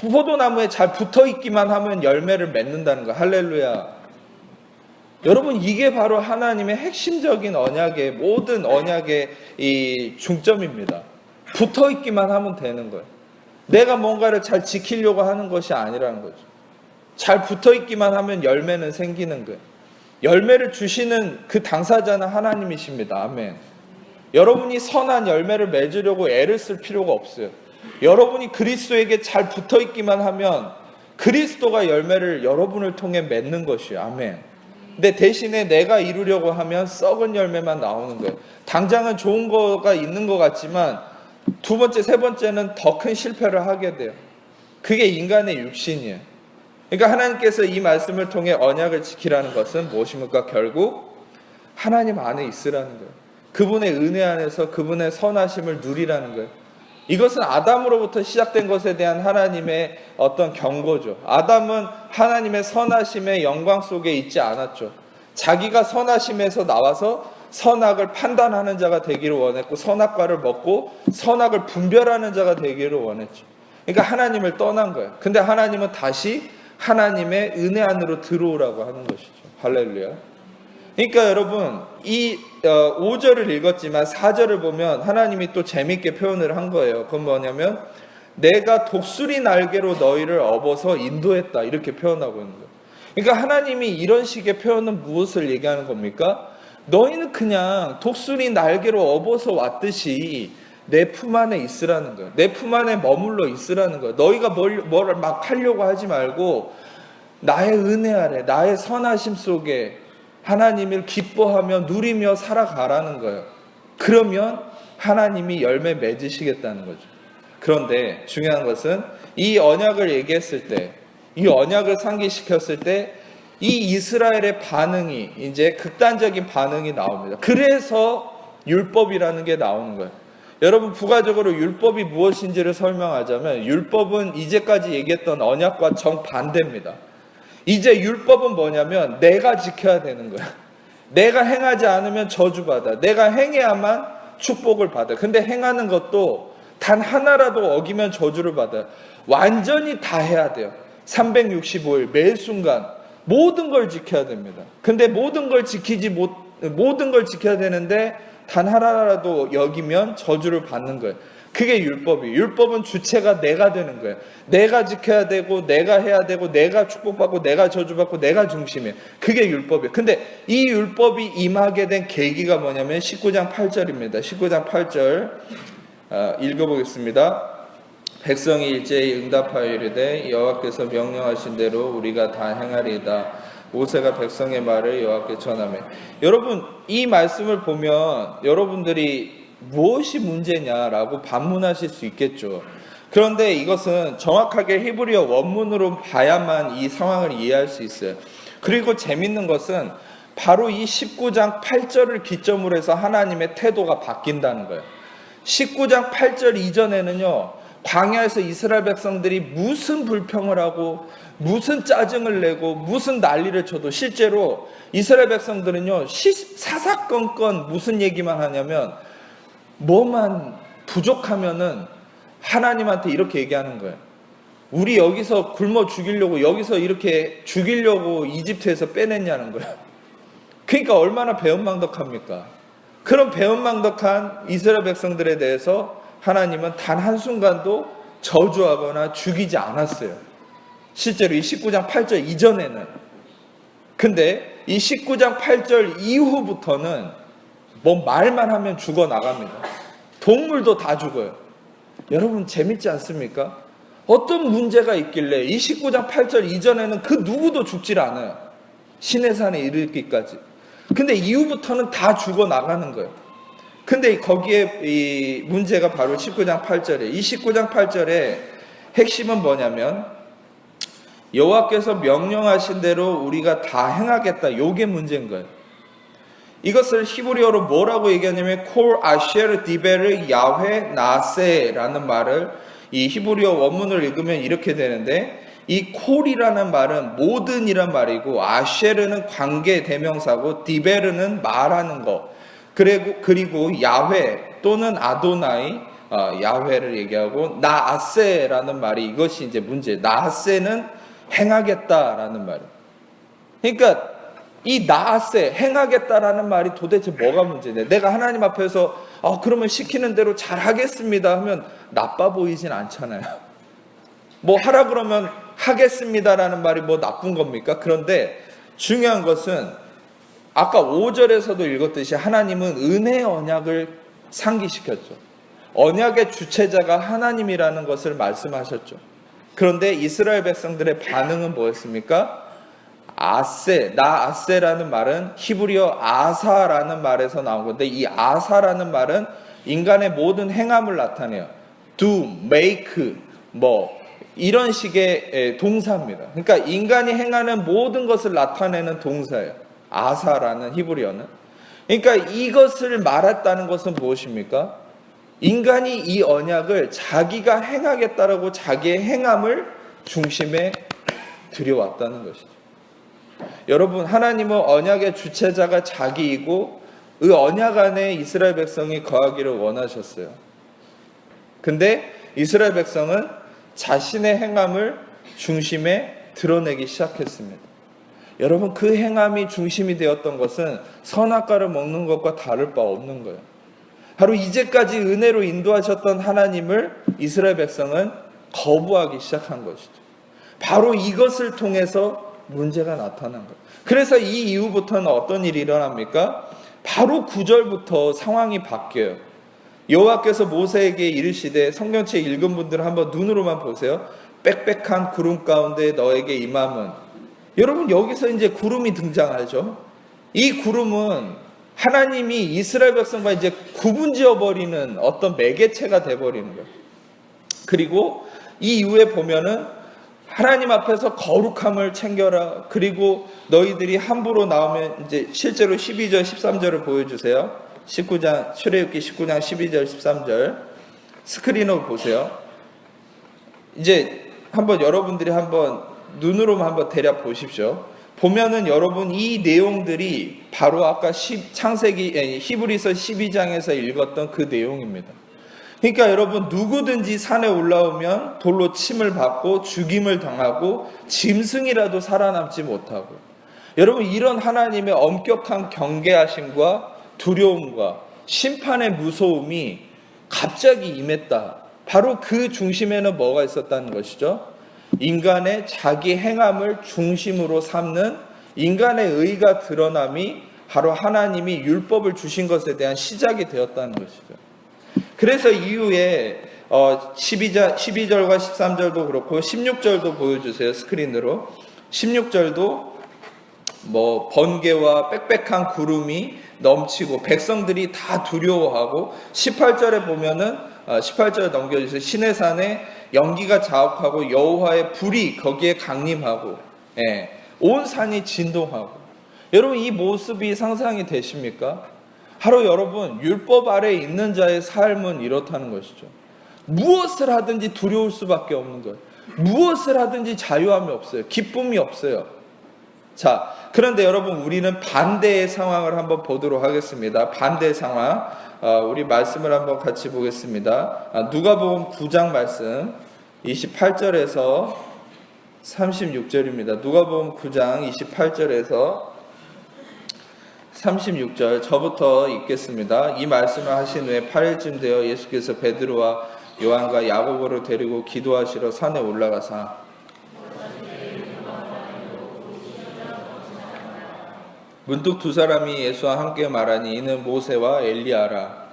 포도나무에 잘 붙어있기만 하면 열매를 맺는다는 거. 할렐루야. 여러분, 이게 바로 하나님의 핵심적인 언약의, 모든 언약의 이 중점입니다. 붙어있기만 하면 되는 거예요. 내가 뭔가를 잘 지키려고 하는 것이 아니라는 거죠. 잘 붙어있기만 하면 열매는 생기는 거예요. 열매를 주시는 그 당사자는 하나님이십니다. 아멘. 여러분이 선한 열매를 맺으려고 애를 쓸 필요가 없어요. 여러분이 그리스도에게 잘 붙어있기만 하면 그리스도가 열매를 여러분을 통해 맺는 것이에요. 아멘. 근데 대신에 내가 이루려고 하면 썩은 열매만 나오는 거예요. 당장은 좋은 거가 있는 것 같지만 두 번째, 세 번째는 더 큰 실패를 하게 돼요. 그게 인간의 육신이에요. 그러니까 하나님께서 이 말씀을 통해 언약을 지키라는 것은 무엇입니까? 결국 하나님 안에 있으라는 거예요. 그분의 은혜 안에서 그분의 선하심을 누리라는 거예요. 이것은 아담으로부터 시작된 것에 대한 하나님의 어떤 경고죠. 아담은 하나님의 선하심의 영광 속에 있지 않았죠. 자기가 선하심에서 나와서 선악을 판단하는 자가 되기를 원했고, 선악과를 먹고 선악을 분별하는 자가 되기를 원했죠. 그러니까 하나님을 떠난 거예요. 근데 하나님은 다시 하나님의 은혜 안으로 들어오라고 하는 것이죠. 할렐루야. 그러니까 여러분, 이 5절을 읽었지만 4절을 보면 하나님이 또 재밌게 표현을 한 거예요. 그건 뭐냐면 내가 독수리 날개로 너희를 업어서 인도했다, 이렇게 표현하고 있는 거예요. 그러니까 하나님이 이런 식의 표현은 무엇을 얘기하는 겁니까? 너희는 그냥 독수리 날개로 업어서 왔듯이 내 품 안에 있으라는 거예요. 내 품 안에 머물러 있으라는 거예요. 너희가 뭘 막 하려고 하지 말고 나의 은혜 아래, 나의 선하심 속에 하나님을 기뻐하며 누리며 살아가라는 거예요. 그러면 하나님이 열매 맺으시겠다는 거죠. 그런데 중요한 것은 이 언약을 얘기했을 때, 이 언약을 상기시켰을 때 이 이스라엘의 반응이 이제 극단적인 반응이 나옵니다. 그래서 율법이라는 게 나오는 거예요. 여러분, 부가적으로 율법이 무엇인지를 설명하자면 율법은 이제까지 얘기했던 언약과 정반대입니다. 이제 율법은 뭐냐면 내가 지켜야 되는 거야. 내가 행하지 않으면 저주받아. 내가 행해야만 축복을 받아. 근데 행하는 것도 단 하나라도 어기면 저주를 받아요. 완전히 다 해야 돼요. 365일 매 순간 모든 걸 지켜야 됩니다. 근데 모든 걸 지켜야 되는데 단 하나라도 여기면 저주를 받는 거예요. 그게 율법이에요. 율법은 주체가 내가 되는 거예요. 내가 지켜야 되고, 내가 해야 되고, 내가 축복받고, 내가 저주받고, 내가 중심이에요. 그게 율법이에요. 근데 이 율법이 임하게 된 계기가 뭐냐면 19장 8절입니다. 19장 8절 읽어보겠습니다. 백성이 일제히 응답하여 이르되 여호와께서 명령하신 대로 우리가 다 행하리이다. 모세가 백성의 말을 여호와께 전하매. 여러분, 이 말씀을 보면 여러분들이 무엇이 문제냐라고 반문하실 수 있겠죠. 그런데 이것은 정확하게 히브리어 원문으로 봐야만 이 상황을 이해할 수 있어요. 그리고 재밌는 것은 바로 이 19장 8절을 기점으로 해서 하나님의 태도가 바뀐다는 거예요. 19장 8절 이전에는요, 광야에서 이스라엘 백성들이 무슨 불평을 하고 무슨 짜증을 내고 무슨 난리를 쳐도 실제로 이스라엘 백성들은요, 사사건건 무슨 얘기만 하냐면 뭐만 부족하면은 하나님한테 이렇게 얘기하는 거예요. 우리 여기서 굶어 죽이려고, 여기서 이렇게 죽이려고 이집트에서 빼냈냐는 거예요. 그러니까 얼마나 배은망덕합니까? 그런 배은망덕한 이스라엘 백성들에 대해서 하나님은 단 한순간도 저주하거나 죽이지 않았어요. 실제로 이 19장 8절 이전에는. 근데 이 19장 8절 이후부터는 뭐 말만 하면 죽어나갑니다. 동물도 다 죽어요. 여러분, 재밌지 않습니까? 어떤 문제가 있길래 이 19장 8절 이전에는 그 누구도 죽질 않아요. 시내산에 이르기까지. 근데 이후부터는 다 죽어나가는 거예요. 근데 거기에 이 문제가 바로 19장 8절에, 이 19장 8절의 핵심은 뭐냐면 여호와께서 명령하신 대로 우리가 다 행하겠다, 요게 문제인 거예요. 이것을 히브리어로 뭐라고 얘기하냐면 콜 아쉐르 디베르 야훼 나세라는 말을, 이 히브리어 원문을 읽으면 이렇게 되는데, 이 콜이라는 말은 모든이란 말이고, 아쉐르는 관계 대명사고, 디베르는 말하는 거, 그리고 야훼 또는 아도나이 야훼를 얘기하고 나아세라는 말이 이것이 이제 문제. 나아세는 행하겠다라는 말이에요. 그러니까 이 나아세 행하겠다라는 말이 도대체 뭐가 문제냐? 내가 하나님 앞에서 그러면 시키는 대로 잘 하겠습니다 하면 나빠 보이진 않잖아요. 뭐 하라 그러면 하겠습니다라는 말이 뭐 나쁜 겁니까? 그런데 중요한 것은 아까 5절에서도 읽었듯이 하나님은 은혜의 언약을 상기시켰죠. 언약의 주체자가 하나님이라는 것을 말씀하셨죠. 그런데 이스라엘 백성들의 반응은 뭐였습니까? 나아세라는 말은 히브리어 아사라는 말에서 나온 건데, 이 아사라는 말은 인간의 모든 행함을 나타내요. do, make, 이런 식의 동사입니다. 그러니까 인간이 행하는 모든 것을 나타내는 동사예요. 아사라는 히브리어는. 그러니까 이것을 말했다는 것은 무엇입니까? 인간이 이 언약을 자기가 행하겠다라고 자기의 행함을 중심에 들여왔다는 것이죠. 여러분, 하나님은 언약의 주체자가 자기이고 그 언약 안에 이스라엘 백성이 거하기를 원하셨어요. 근데 이스라엘 백성은 자신의 행함을 중심에 드러내기 시작했습니다. 여러분, 그 행함이 중심이 되었던 것은 선악과를 먹는 것과 다를 바 없는 거예요. 바로 이제까지 은혜로 인도하셨던 하나님을 이스라엘 백성은 거부하기 시작한 것이죠. 바로 이것을 통해서 문제가 나타난 거예요. 그래서 이 이후부터는 어떤 일이 일어납니까? 바로 9절부터 상황이 바뀌어요. 여호와께서 모세에게 이르시되, 성경책 읽은 분들은 한번 눈으로만 보세요. 빽빽한 구름 가운데 너에게 임함은. 여러분, 여기서 이제 구름이 등장하죠. 이 구름은 하나님이 이스라엘 백성과 이제 구분지어 버리는 어떤 매개체가 돼 버리는 거예요. 그리고 이 이후에 보면은 하나님 앞에서 거룩함을 챙겨라. 그리고 너희들이 함부로 나오면, 이제 실제로 12절 13절을 보여주세요. 19장 출애굽기 19장 12절 13절 스크린으로 보세요. 이제 한번 여러분들이 한번 눈으로만 한번 대략 보십시오. 보면은 여러분, 이 내용들이 바로 아까 히브리서 12장에서 읽었던 그 내용입니다. 그러니까 여러분, 누구든지 산에 올라오면 돌로 침을 받고 죽임을 당하고 짐승이라도 살아남지 못하고, 여러분, 이런 하나님의 엄격한 경계하심과 두려움과 심판의 무서움이 갑자기 임했다. 바로 그 중심에는 뭐가 있었다는 것이죠? 인간의 자기 행함을 중심으로 삼는 인간의 의가 드러남이 바로 하나님이 율법을 주신 것에 대한 시작이 되었다는 것이죠. 그래서 이후에 12절과 13절도 그렇고 16절도 보여주세요. 스크린으로. 16절도 번개와 빽빽한 구름이 넘치고 백성들이 다 두려워하고, 18절에 보면은 18절 넘겨주세요. 시내산에 연기가 자욱하고 여호와의 불이 거기에 강림하고, 온 산이 진동하고. 여러분, 이 모습이 상상이 되십니까? 바로 여러분, 율법 아래에 있는 자의 삶은 이렇다는 것이죠. 무엇을 하든지 두려울 수밖에 없는 거예요. 무엇을 하든지 자유함이 없어요. 기쁨이 없어요. 자, 그런데 여러분, 우리는 반대의 상황을 한번 보도록 하겠습니다. 반대의 상황. 우리 말씀을 한번 같이 보겠습니다. 누가복음 9장 말씀 28절에서 36절입니다. 누가복음 9장 28절에서 36절 저부터 읽겠습니다. 이 말씀을 하신 후에 8일쯤 되어 예수께서 베드로와 요한과 야고보를 데리고 기도하시러 산에 올라가사 문득 두 사람이 예수와 함께 말하니 이는 모세와 엘리야라.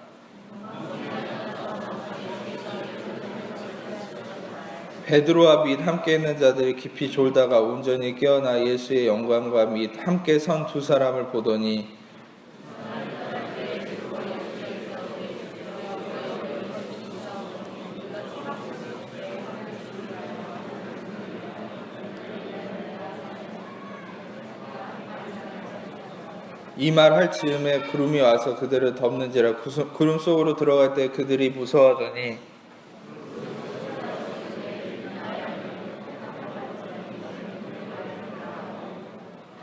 베드로와 및 함께 있는 자들이 깊이 졸다가 온전히 깨어나 예수의 영광과 및 함께 선 두 사람을 보더니 이 말 할 즈음에 구름이 와서 그들을 덮는지라. 구름 속으로 들어갈 때 그들이 무서워하더니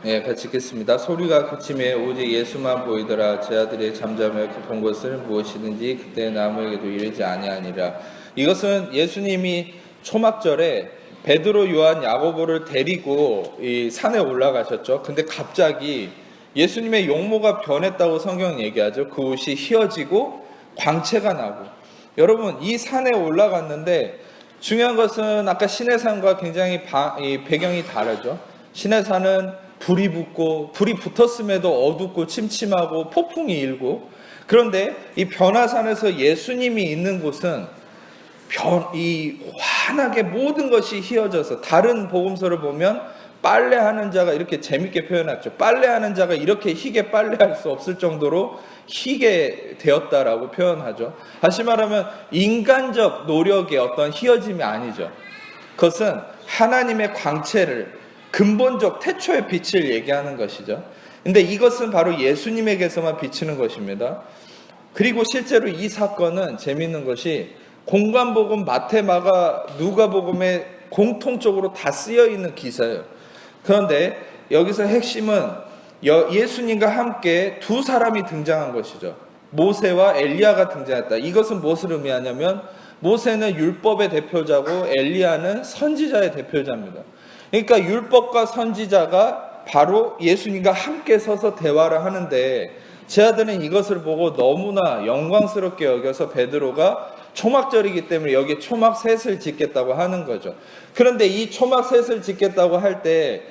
같이 읽겠습니다. 소리가 그침에 오직 예수만 보이더라. 제 아들이 잠잠하여 본 것을 무엇이든지 그때 나무에게도 이르지 아니하니라. 이것은 예수님이 초막절에 베드로, 요한, 야고보를 데리고 이 산에 올라가셨죠. 근데 갑자기 예수님의 용모가 변했다고 성경은 얘기하죠. 그 옷이 휘어지고 광채가 나고. 여러분, 이 산에 올라갔는데 중요한 것은 아까 시내산과 굉장히 배경이 다르죠. 시내산은 불이 붙고, 불이 붙었음에도 어둡고 침침하고 폭풍이 일고, 그런데 이 변화산에서 예수님이 있는 곳은 환하게 모든 것이 휘어져서, 다른 복음서를 보면 빨래하는 자가 이렇게 재밌게 표현했죠. 빨래하는 자가 이렇게 희게 빨래할 수 없을 정도로 희게 되었다라고 표현하죠. 다시 말하면 인간적 노력의 어떤 휘어짐이 아니죠. 그것은 하나님의 광채를, 근본적 태초의 빛을 얘기하는 것이죠. 근데 이것은 바로 예수님에게서만 비치는 것입니다. 그리고 실제로 이 사건은 재미있는 것이 공관복음, 마태, 마가, 누가복음에 공통적으로 다 쓰여 있는 기사예요. 그런데 여기서 핵심은 예수님과 함께 두 사람이 등장한 것이죠. 모세와 엘리야가 등장했다. 이것은 무엇을 의미하냐면 모세는 율법의 대표자고 엘리야는 선지자의 대표자입니다. 그러니까 율법과 선지자가 바로 예수님과 함께 서서 대화를 하는데, 제 아들은 이것을 보고 너무나 영광스럽게 여겨서 베드로가 초막절이기 때문에 여기에 초막셋을 짓겠다고 하는 거죠. 그런데 이 초막셋을 짓겠다고 할 때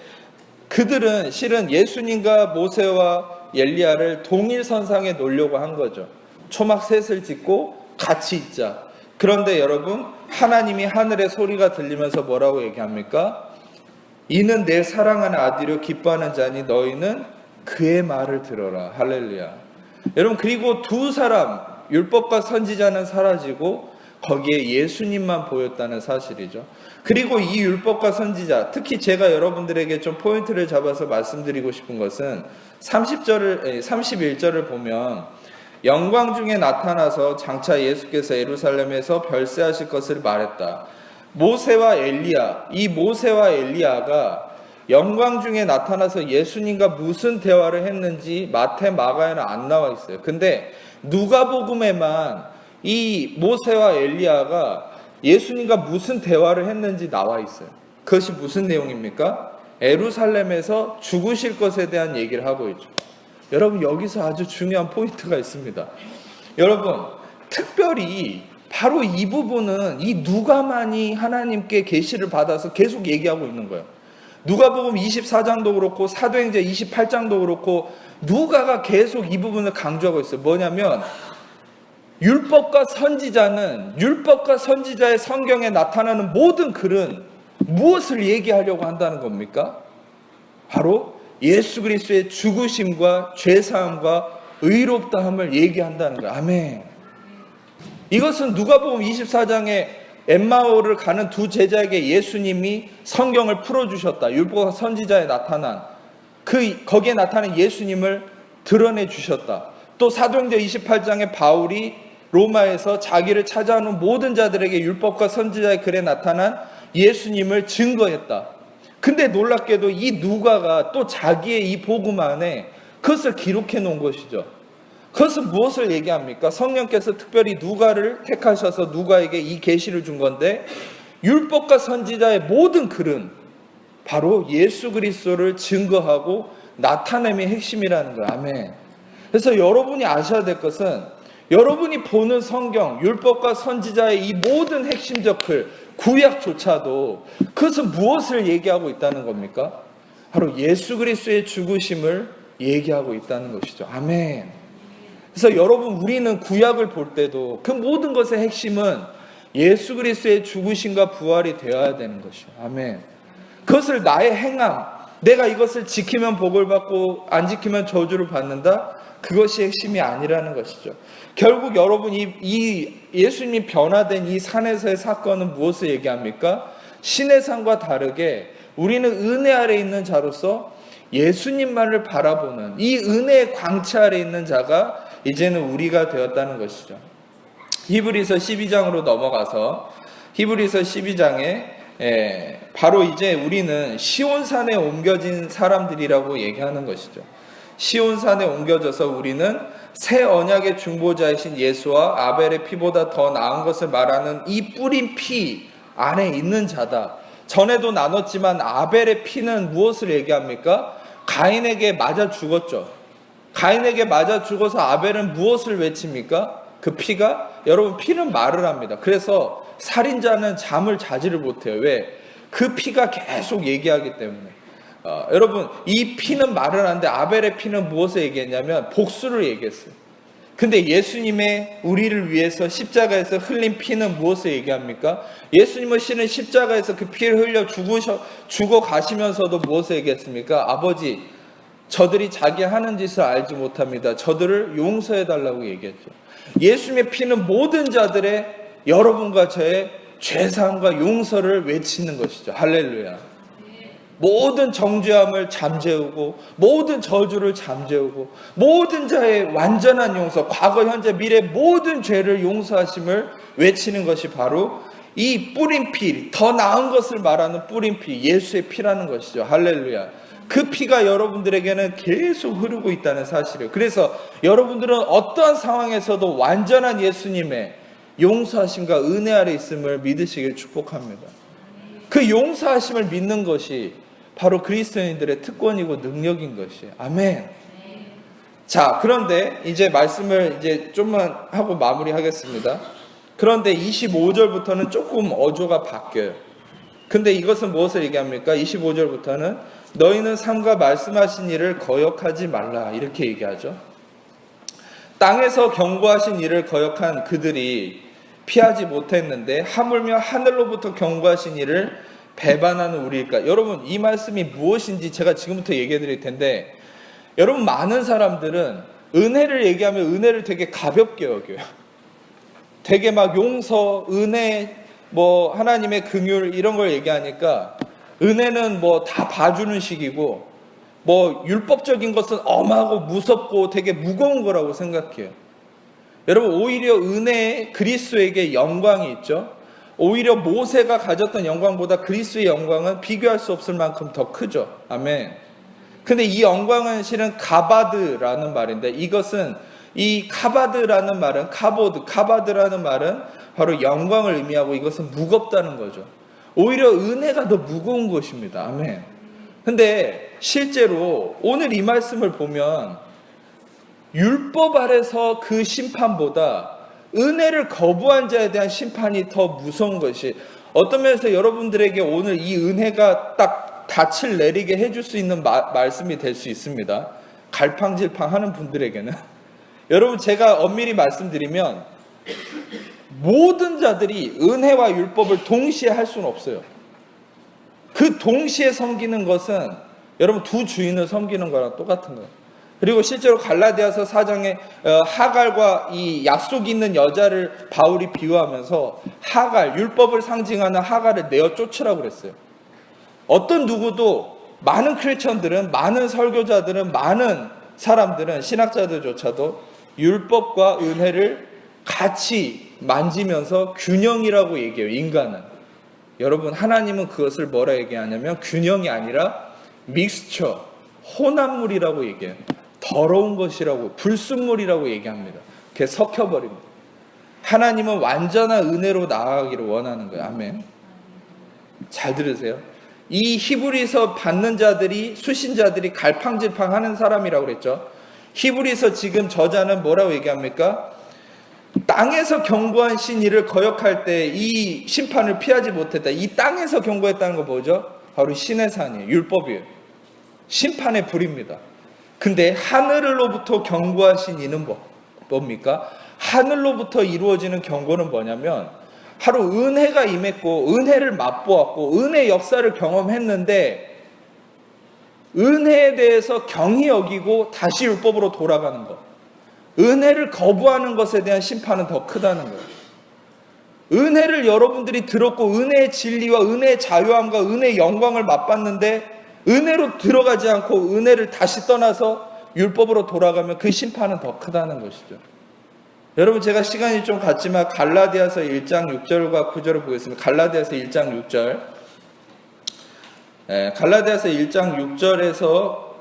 그들은 실은 예수님과 모세와 엘리야를 동일선상에 놓으려고 한 거죠. 초막셋을 짓고 같이 있자. 그런데 여러분, 하나님이 하늘의 소리가 들리면서 뭐라고 얘기합니까? 이는 내 사랑하는 아들이요 기뻐하는 자니 너희는 그의 말을 들어라. 할렐루야. 여러분, 그리고 두 사람, 율법과 선지자는 사라지고 거기에 예수님만 보였다는 사실이죠. 그리고 이 율법과 선지자, 특히 제가 여러분들에게 좀 포인트를 잡아서 말씀드리고 싶은 것은 31절을 보면 영광 중에 나타나서 장차 예수께서 예루살렘에서 별세하실 것을 말했다. 모세와 엘리야, 이 모세와 엘리야가 영광 중에 나타나서 예수님과 무슨 대화를 했는지 마태, 마가에는 안 나와 있어요. 근데 누가복음에만 이 모세와 엘리야가 예수님과 무슨 대화를 했는지 나와 있어요. 그것이 무슨 내용입니까? 예루살렘에서 죽으실 것에 대한 얘기를 하고 있죠. 여러분, 여기서 아주 중요한 포인트가 있습니다. 여러분, 특별히 바로 이 부분은 이 누가만이 하나님께 계시를 받아서 계속 얘기하고 있는 거예요. 누가복음 24장도 그렇고 사도행전 28장도 그렇고 누가가 계속 이 부분을 강조하고 있어요. 뭐냐면 율법과 선지자의 성경에 나타나는 모든 글은 무엇을 얘기하려고 한다는 겁니까? 바로 예수 그리스도의 죽으심과 죄사함과 의롭다함을 얘기한다는 거예요. 아멘. 이것은 누가복음 24장에 엠마오를 가는 두 제자에게 예수님이 성경을 풀어주셨다. 율법과 선지자에 나타난 거기에 나타난 예수님을 드러내 주셨다. 또 사도행전 28장에 바울이 로마에서 자기를 찾아오는 모든 자들에게 율법과 선지자의 글에 나타난 예수님을 증거했다. 근데 놀랍게도 이 누가가 또 자기의 이 복음 안에 그것을 기록해 놓은 것이죠. 그것은 무엇을 얘기합니까? 성령께서 특별히 누가를 택하셔서 누가에게 이 계시를 준 건데, 율법과 선지자의 모든 글은 바로 예수 그리스도를 증거하고 나타냄의 핵심이라는 거예요. 아멘. 그래서 여러분이 아셔야 될 것은 여러분이 보는 성경, 율법과 선지자의 이 모든 핵심적 글, 구약조차도 그것은 무엇을 얘기하고 있다는 겁니까? 바로 예수 그리스도의 죽으심을 얘기하고 있다는 것이죠. 아멘. 그래서 여러분, 우리는 구약을 볼 때도 그 모든 것의 핵심은 예수 그리스도의 죽으심과 부활이 되어야 되는 것이죠. 아멘. 그것을 나의 행함, 내가 이것을 지키면 복을 받고 안 지키면 저주를 받는다, 그것이 핵심이 아니라는 것이죠. 결국 여러분, 이 예수님이 변화된 이 산에서의 사건은 무엇을 얘기합니까? 신의 산과 다르게 우리는 은혜 아래 있는 자로서 예수님만을 바라보는 이 은혜의 광채 아래 있는 자가 이제는 우리가 되었다는 것이죠. 히브리서 12장으로 넘어가서 히브리서 12장에 바로 이제 우리는 시온산에 옮겨진 사람들이라고 얘기하는 것이죠. 시온산에 옮겨져서 우리는 새 언약의 중보자이신 예수와 아벨의 피보다 더 나은 것을 말하는 이 뿌린 피 안에 있는 자다. 전에도 나눴지만 아벨의 피는 무엇을 얘기합니까? 가인에게 맞아 죽었죠. 가인에게 맞아 죽어서 아벨은 무엇을 외칩니까? 그 피가, 여러분, 피는 말을 합니다. 그래서 살인자는 잠을 자지를 못해요. 왜? 그 피가 계속 얘기하기 때문에. 여러분, 이 피는 말을 하는데 아벨의 피는 무엇을 얘기했냐면 복수를 얘기했어요. 근데 예수님의 우리를 위해서 십자가에서 흘린 피는 무엇을 얘기합니까? 예수님은 실은 십자가에서 그 피를 흘려 죽어 가시면서도 무엇을 얘기했습니까? 아버지, 저들이 자기 하는 짓을 알지 못합니다. 저들을 용서해 달라고 얘기했죠. 예수님의 피는 모든 자들의, 여러분과 저의 죄사함과 용서를 외치는 것이죠. 할렐루야. 모든 정죄함을 잠재우고, 모든 저주를 잠재우고, 모든 자의 완전한 용서, 과거, 현재, 미래 모든 죄를 용서하심을 외치는 것이 바로 이 뿌린 피, 더 나은 것을 말하는 뿌린 피, 예수의 피라는 것이죠. 할렐루야. 그 피가 여러분들에게는 계속 흐르고 있다는 사실이에요. 그래서 여러분들은 어떠한 상황에서도 완전한 예수님의 용서하심과 은혜 아래 있음을 믿으시길 축복합니다. 그 용서하심을 믿는 것이 바로 그리스도인들의 특권이고 능력인 것이에요. 아멘. 자, 그런데 이제 말씀을 이제 좀만 하고 마무리하겠습니다. 그런데 25절부터는 조금 어조가 바뀌어요. 근데 이것은 무엇을 얘기합니까? 25절부터는 너희는 삼가 말씀하신 일을 거역하지 말라, 이렇게 얘기하죠. 땅에서 경고하신 일을 거역한 그들이 피하지 못했는데 하물며 하늘로부터 경고하신 일을 배반하는 우리일까? 여러분, 이 말씀이 무엇인지 제가 지금부터 얘기해 드릴 텐데, 여러분, 많은 사람들은 은혜를 얘기하면 은혜를 되게 가볍게 여겨요. 되게 막 용서, 은혜, 뭐 하나님의 긍휼 이런 걸 얘기하니까 은혜는 뭐 다 봐주는 식이고, 뭐 율법적인 것은 엄하고 무섭고 되게 무거운 거라고 생각해요. 여러분, 오히려 은혜에 그리스도에게 영광이 있죠. 오히려 모세가 가졌던 영광보다 그리스도의 영광은 비교할 수 없을 만큼 더 크죠. 아멘. 근데 이 영광은 실은 가바드라는 말인데, 이것은 이 카바드라는 말은 카바드라는 말은 바로 영광을 의미하고, 이것은 무겁다는 거죠. 오히려 은혜가 더 무거운 것입니다. 아멘. 근데 실제로 오늘 이 말씀을 보면 율법 아래서 그 심판보다 은혜를 거부한 자에 대한 심판이 더 무서운 것이, 어떤 면에서 여러분들에게 오늘 이 은혜가 딱 닻을 내리게 해줄 수 있는 말씀이 될 수 있습니다. 갈팡질팡 하는 분들에게는. 여러분, 제가 엄밀히 말씀드리면 모든 자들이 은혜와 율법을 동시에 할 수는 없어요. 그 동시에 섬기는 것은 여러분 두 주인을 섬기는 거랑 똑같은 거예요. 그리고 실제로 갈라디아서 4장에 하갈과 이 약속 있는 여자를 바울이 비유하면서 하갈, 율법을 상징하는 하갈을 내어 쫓으라고 그랬어요. 어떤 누구도, 많은 크리스천들은, 많은 설교자들은, 많은 사람들은, 신학자들조차도 율법과 은혜를 같이 만지면서 균형이라고 얘기해요. 인간은. 여러분, 하나님은 그것을 뭐라 얘기하냐면 균형이 아니라 믹스처, 혼합물이라고 얘기해요. 더러운 것이라고, 불순물이라고 얘기합니다. 그게 섞여버립니다. 하나님은 완전한 은혜로 나아가기를 원하는 거예요. 아멘. 잘 들으세요. 이 히브리서 받는 자들이, 수신자들이 갈팡질팡 하는 사람이라고 그랬죠. 히브리서 지금 저자는 뭐라고 얘기합니까? 땅에서 경고하신 일을 거역할 때 이 심판을 피하지 못했다. 이 땅에서 경고했다는 거 뭐죠? 바로 신의 산이에요. 율법이에요. 심판의 불입니다. 근데 하늘로부터 경고하신 이는 뭡니까? 하늘로부터 이루어지는 경고는 뭐냐면 바로 은혜가 임했고 은혜를 맛보았고 은혜의 역사를 경험했는데 은혜에 대해서 경히 여기고 다시 율법으로 돌아가는 것. 은혜를 거부하는 것에 대한 심판은 더 크다는 거예요. 은혜를 여러분들이 들었고 은혜의 진리와 은혜의 자유함과 은혜의 영광을 맛봤는데 은혜로 들어가지 않고 은혜를 다시 떠나서 율법으로 돌아가면 그 심판은 더 크다는 것이죠. 여러분, 제가 시간이 좀 갔지만 갈라디아서 1장 6절과 9절을 보겠습니다. 갈라디아서 1장 6절. 갈라디아서 1장 6절에서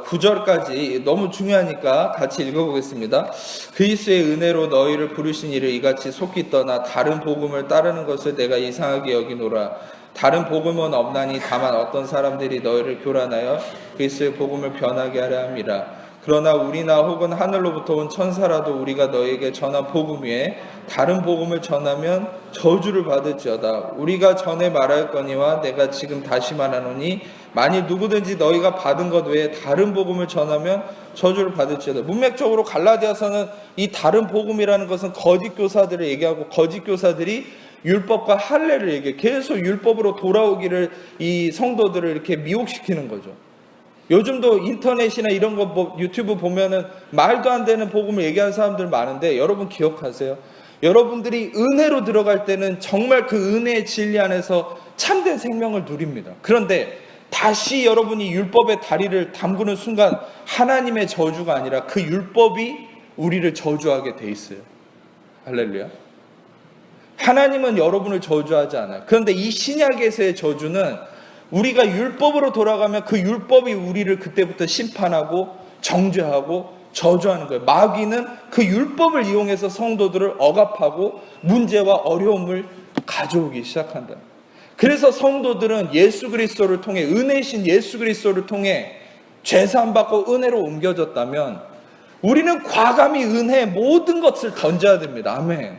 9절까지 너무 중요하니까 같이 읽어보겠습니다. 그리스도의 은혜로 너희를 부르신 이를 이같이 속기 떠나 다른 복음을 따르는 것을 내가 이상하게 여기노라. 다른 복음은 없나니 다만 어떤 사람들이 너희를 교란하여 그리스도의 복음을 변하게 하려 함이라. 그러나 우리나 혹은 하늘로부터 온 천사라도 우리가 너에게 전한 복음 외에 다른 복음을 전하면 저주를 받을지어다. 우리가 전에 말할거니와 내가 지금 다시 말하노니 만일 누구든지 너희가 받은 것 외에 다른 복음을 전하면 저주를 받을지어다. 문맥적으로 갈라디아서는 이 다른 복음이라는 것은 거짓 교사들을 얘기하고 거짓 교사들이 율법과 할례를 얘기해. 계속 율법으로 돌아오기를 이 성도들을 이렇게 미혹시키는 거죠. 요즘도 인터넷이나 이런 거 유튜브 보면은 말도 안 되는 복음을 얘기하는 사람들 많은데 여러분 기억하세요. 여러분들이 은혜로 들어갈 때는 정말 그 은혜의 진리 안에서 참된 생명을 누립니다. 그런데 다시 여러분이 율법의 다리를 담그는 순간 하나님의 저주가 아니라 그 율법이 우리를 저주하게 돼 있어요. 할렐루야. 하나님은 여러분을 저주하지 않아요. 그런데 이 신약에서의 저주는 우리가 율법으로 돌아가면 그 율법이 우리를 그때부터 심판하고 정죄하고 저주하는 거예요. 마귀는 그 율법을 이용해서 성도들을 억압하고 문제와 어려움을 가져오기 시작한다. 그래서 성도들은 예수 그리스도를 통해 은혜이신 예수 그리스도를 통해 죄사함 받고 은혜로 옮겨졌다면 우리는 과감히 은혜의 모든 것을 던져야 됩니다. 아멘.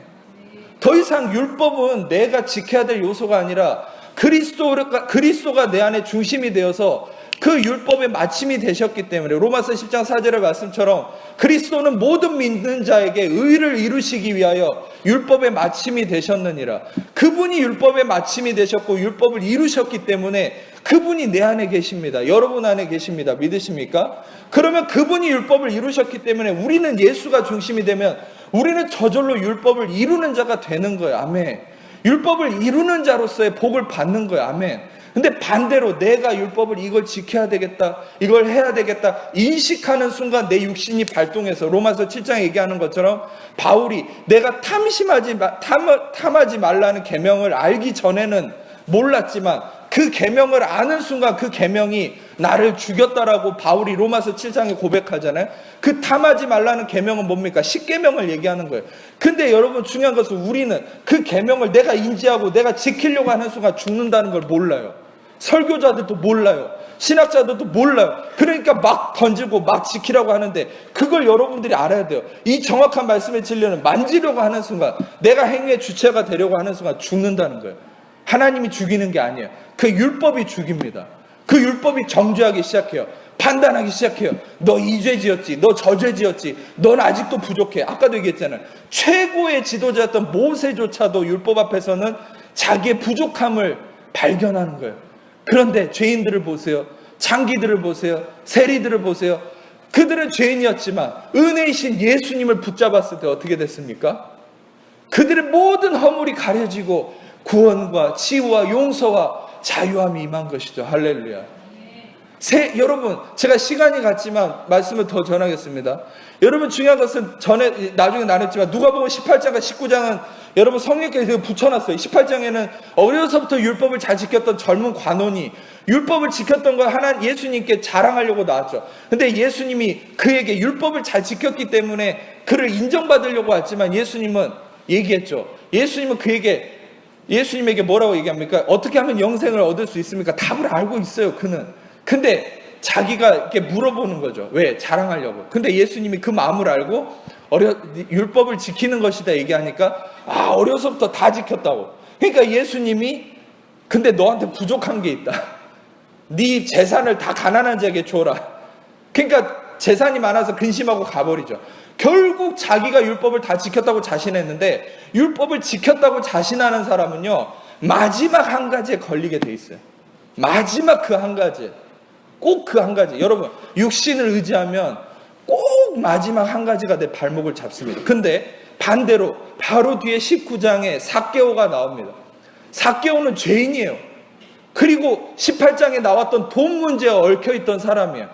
더 이상 율법은 내가 지켜야 될 요소가 아니라 그리스도가 내 안에 중심이 되어서 그 율법의 마침이 되셨기 때문에 로마서 10장 4절의 말씀처럼 그리스도는 모든 믿는 자에게 의를 이루시기 위하여 율법의 마침이 되셨느니라. 그분이 율법의 마침이 되셨고 율법을 이루셨기 때문에 그분이 내 안에 계십니다. 여러분 안에 계십니다. 믿으십니까? 그러면 그분이 율법을 이루셨기 때문에 우리는 예수가 중심이 되면 우리는 저절로 율법을 이루는 자가 되는 거예요. 아멘. 율법을 이루는 자로서의 복을 받는 거예요. 아멘. 근데 반대로 내가 율법을 이걸 지켜야 되겠다, 이걸 해야 되겠다 인식하는 순간 내 육신이 발동해서 로마서 7장에 얘기하는 것처럼 바울이 내가 탐하지 말라는 계명을 알기 전에는 몰랐지만 그 계명을 아는 순간 그 계명이 나를 죽였다라고 바울이 로마서 7장에 고백하잖아요. 그 탐하지 말라는 계명은 뭡니까? 10계명을 얘기하는 거예요. 근데 여러분 중요한 것은 우리는 그 계명을 내가 인지하고 내가 지키려고 하는 순간 죽는다는 걸 몰라요. 설교자들도 몰라요. 신학자들도 몰라요. 그러니까 막 던지고 막 지키라고 하는데 그걸 여러분들이 알아야 돼요. 이 정확한 말씀의 진리는 만지려고 하는 순간 내가 행위의 주체가 되려고 하는 순간 죽는다는 거예요. 하나님이 죽이는 게 아니에요. 그 율법이 죽입니다. 그 율법이 정죄하기 시작해요. 판단하기 시작해요. 너 이 죄 지었지, 너 저 죄 지었지, 넌 아직도 부족해. 아까도 얘기했잖아요. 최고의 지도자였던 모세조차도 율법 앞에서는 자기의 부족함을 발견하는 거예요. 그런데 죄인들을 보세요. 창기들을 보세요. 세리들을 보세요. 그들은 죄인이었지만 은혜이신 예수님을 붙잡았을 때 어떻게 됐습니까? 그들의 모든 허물이 가려지고 구원과 치유와 용서와 자유함이 임한 것이죠. 할렐루야. 여러분, 제가 시간이 갔지만 말씀을 더 전하겠습니다. 여러분, 중요한 것은 나중에 나눴지만 누가복음 18장과 19장은 여러분 성령께서 붙여놨어요. 18장에는 어려서부터 율법을 잘 지켰던 젊은 관원이 율법을 지켰던 걸 예수님께 자랑하려고 나왔죠. 근데 예수님이 그에게 율법을 잘 지켰기 때문에 그를 인정받으려고 왔지만 예수님은 얘기했죠. 예수님에게 뭐라고 얘기합니까? 어떻게 하면 영생을 얻을 수 있습니까? 답을 알고 있어요, 그는. 근데 자기가 이렇게 물어보는 거죠. 왜? 자랑하려고. 근데 예수님이 그 마음을 알고 율법을 지키는 것이다 얘기하니까 어려서부터 다 지켰다고. 그러니까 예수님이 근데 너한테 부족한 게 있다. 네 재산을 다 가난한 자에게 줘라. 그러니까 재산이 많아서 근심하고 가버리죠. 결국 자기가 율법을 다 지켰다고 자신했는데 율법을 지켰다고 자신하는 사람은요 마지막 한 가지에 걸리게 돼 있어요. 마지막 그 한 가지, 꼭 그 한 가지. 여러분, 육신을 의지하면 꼭 마지막 한 가지가 내 발목을 잡습니다. 근데 반대로 바로 뒤에 19장에 삭개오가 나옵니다. 삭개오는 죄인이에요. 그리고 18장에 나왔던 돈 문제에 얽혀있던 사람이에요.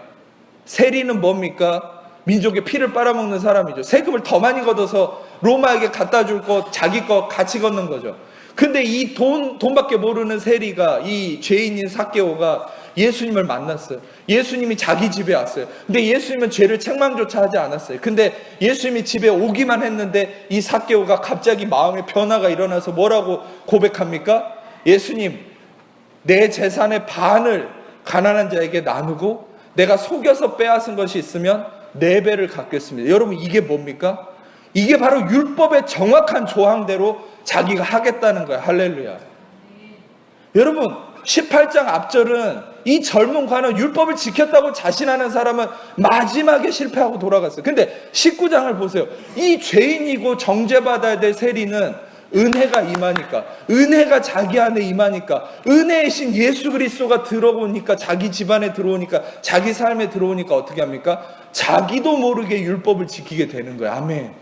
세리는 뭡니까? 민족의 피를 빨아먹는 사람이죠. 세금을 더 많이 걷어서 로마에게 갖다 줄 거, 자기 거 같이 걷는 거죠. 근데 이 돈밖에 모르는 세리가, 이 죄인인 삭개오가 예수님을 만났어요. 예수님이 자기 집에 왔어요. 근데 예수님은 죄를 책망조차 하지 않았어요. 근데 예수님이 집에 오기만 했는데 이 삭개오가 갑자기 마음의 변화가 일어나서 뭐라고 고백합니까? 예수님, 내 재산의 반을 가난한 자에게 나누고 내가 속여서 빼앗은 것이 있으면 4배를 갚겠습니다. 여러분, 이게 뭡니까? 이게 바로 율법의 정확한 조항대로 자기가 하겠다는 거예요. 할렐루야. 여러분, 18장 앞절은 이 젊은 관원, 율법을 지켰다고 자신하는 사람은 마지막에 실패하고 돌아갔어요. 근데 19장을 보세요. 이 죄인이고 정죄받아야 될 세리는 은혜가 임하니까, 은혜가 자기 안에 임하니까, 은혜의 신 예수 그리스도가 들어오니까, 자기 집안에 들어오니까, 자기 삶에 들어오니까 어떻게 합니까? 자기도 모르게 율법을 지키게 되는 거예요. 아멘.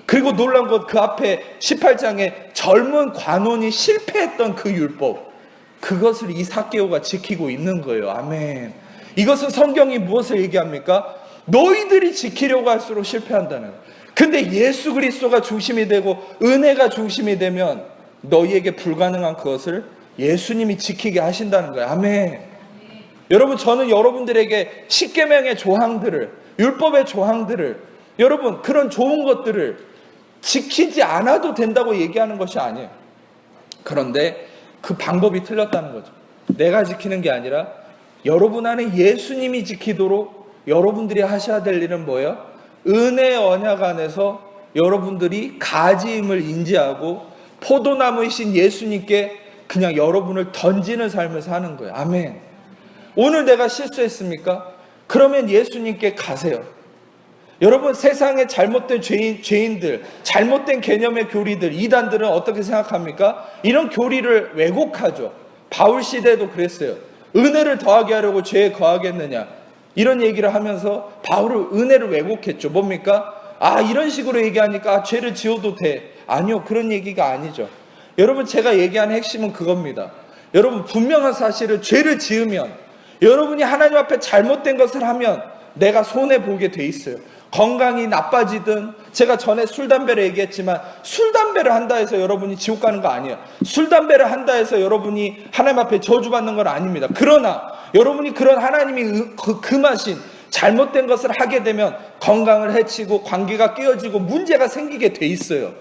그리고 놀라운 것, 그 앞에 18장에 젊은 관원이 실패했던 그 율법, 그것을 이 삭개오가 지키고 있는 거예요. 아멘. 이것은 성경이 무엇을 얘기합니까? 너희들이 지키려고 할수록 실패한다는 거예요. 근데 예수 그리스도가 중심이 되고 은혜가 중심이 되면 너희에게 불가능한 그것을 예수님이 지키게 하신다는 거예요. 아멘. 여러분, 저는 여러분들에게 십계명의 조항들을, 율법의 조항들을, 여러분 그런 좋은 것들을 지키지 않아도 된다고 얘기하는 것이 아니에요. 그런데 그 방법이 틀렸다는 거죠. 내가 지키는 게 아니라 여러분 안에 예수님이 지키도록 여러분들이 하셔야 될 일은 뭐예요? 은혜의 언약 안에서 여러분들이 가지임을 인지하고 포도나무이신 예수님께 그냥 여러분을 던지는 삶을 사는 거예요. 아멘. 오늘 내가 실수했습니까? 그러면 예수님께 가세요. 여러분, 세상의 잘못된 죄인들, 잘못된 개념의 교리들, 이단들은 어떻게 생각합니까? 이런 교리를 왜곡하죠. 바울 시대도 그랬어요. 은혜를 더하게 하려고 죄에 거하겠느냐, 이런 얘기를 하면서 바울은 은혜를 왜곡했죠. 뭡니까? 이런 식으로 얘기하니까 죄를 지어도 돼. 아니요, 그런 얘기가 아니죠. 여러분, 제가 얘기하는 핵심은 그겁니다. 여러분, 분명한 사실은 죄를 지으면, 여러분이 하나님 앞에 잘못된 것을 하면 내가 손해보게 돼 있어요. 건강이 나빠지든, 제가 전에 술, 담배를 얘기했지만 술, 담배를 한다 해서 여러분이 지옥 가는 거 아니에요. 술, 담배를 한다 해서 여러분이 하나님 앞에 저주받는 건 아닙니다. 그러나 여러분이 그런 하나님이 금하신 잘못된 것을 하게 되면 건강을 해치고 관계가 깨어지고 문제가 생기게 돼 있어요.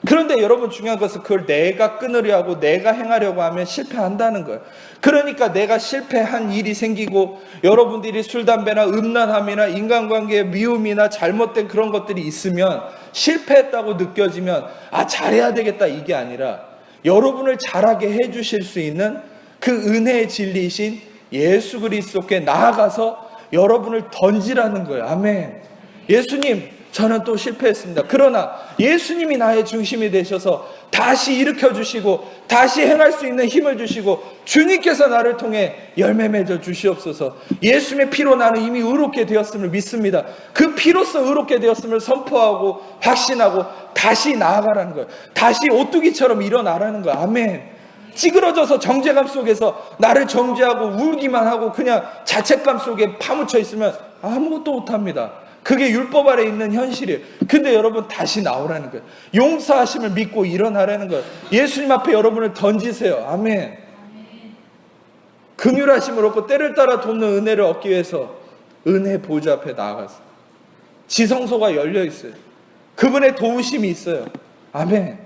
그런데 여러분, 중요한 것은 그걸 내가 끊으려 하고 내가 행하려고 하면 실패한다는 거예요. 그러니까 내가 실패한 일이 생기고 여러분들이 술, 담배나 음란함이나 인간관계의 미움이나 잘못된 그런 것들이 있으면 실패했다고 느껴지면 잘해야 되겠다, 이게 아니라 여러분을 잘하게 해주실 수 있는 그 은혜의 진리이신 예수 그리스도께 나아가서 여러분을 던지라는 거예요. 아멘. 예수님, 저는 또 실패했습니다. 그러나 예수님이 나의 중심이 되셔서 다시 일으켜주시고 다시 행할 수 있는 힘을 주시고 주님께서 나를 통해 열매 맺어 주시옵소서. 예수님의 피로 나는 이미 의롭게 되었음을 믿습니다. 그 피로써 의롭게 되었음을 선포하고 확신하고 다시 나아가라는 거예요. 다시 오뚜기처럼 일어나라는 거예요. 아멘. 찌그러져서 정죄감 속에서 나를 정죄하고 울기만 하고 그냥 자책감 속에 파묻혀 있으면 아무것도 못합니다. 그게 율법 아래 있는 현실이에요. 근데 여러분, 다시 나오라는 거예요. 용서하심을 믿고 일어나라는 거예요. 예수님 앞에 여러분을 던지세요. 아멘. 긍휼하심을 얻고 때를 따라 돕는 은혜를 얻기 위해서 은혜 보좌 앞에 나아가서 지성소가 열려 있어요. 그분의 도우심이 있어요. 아멘.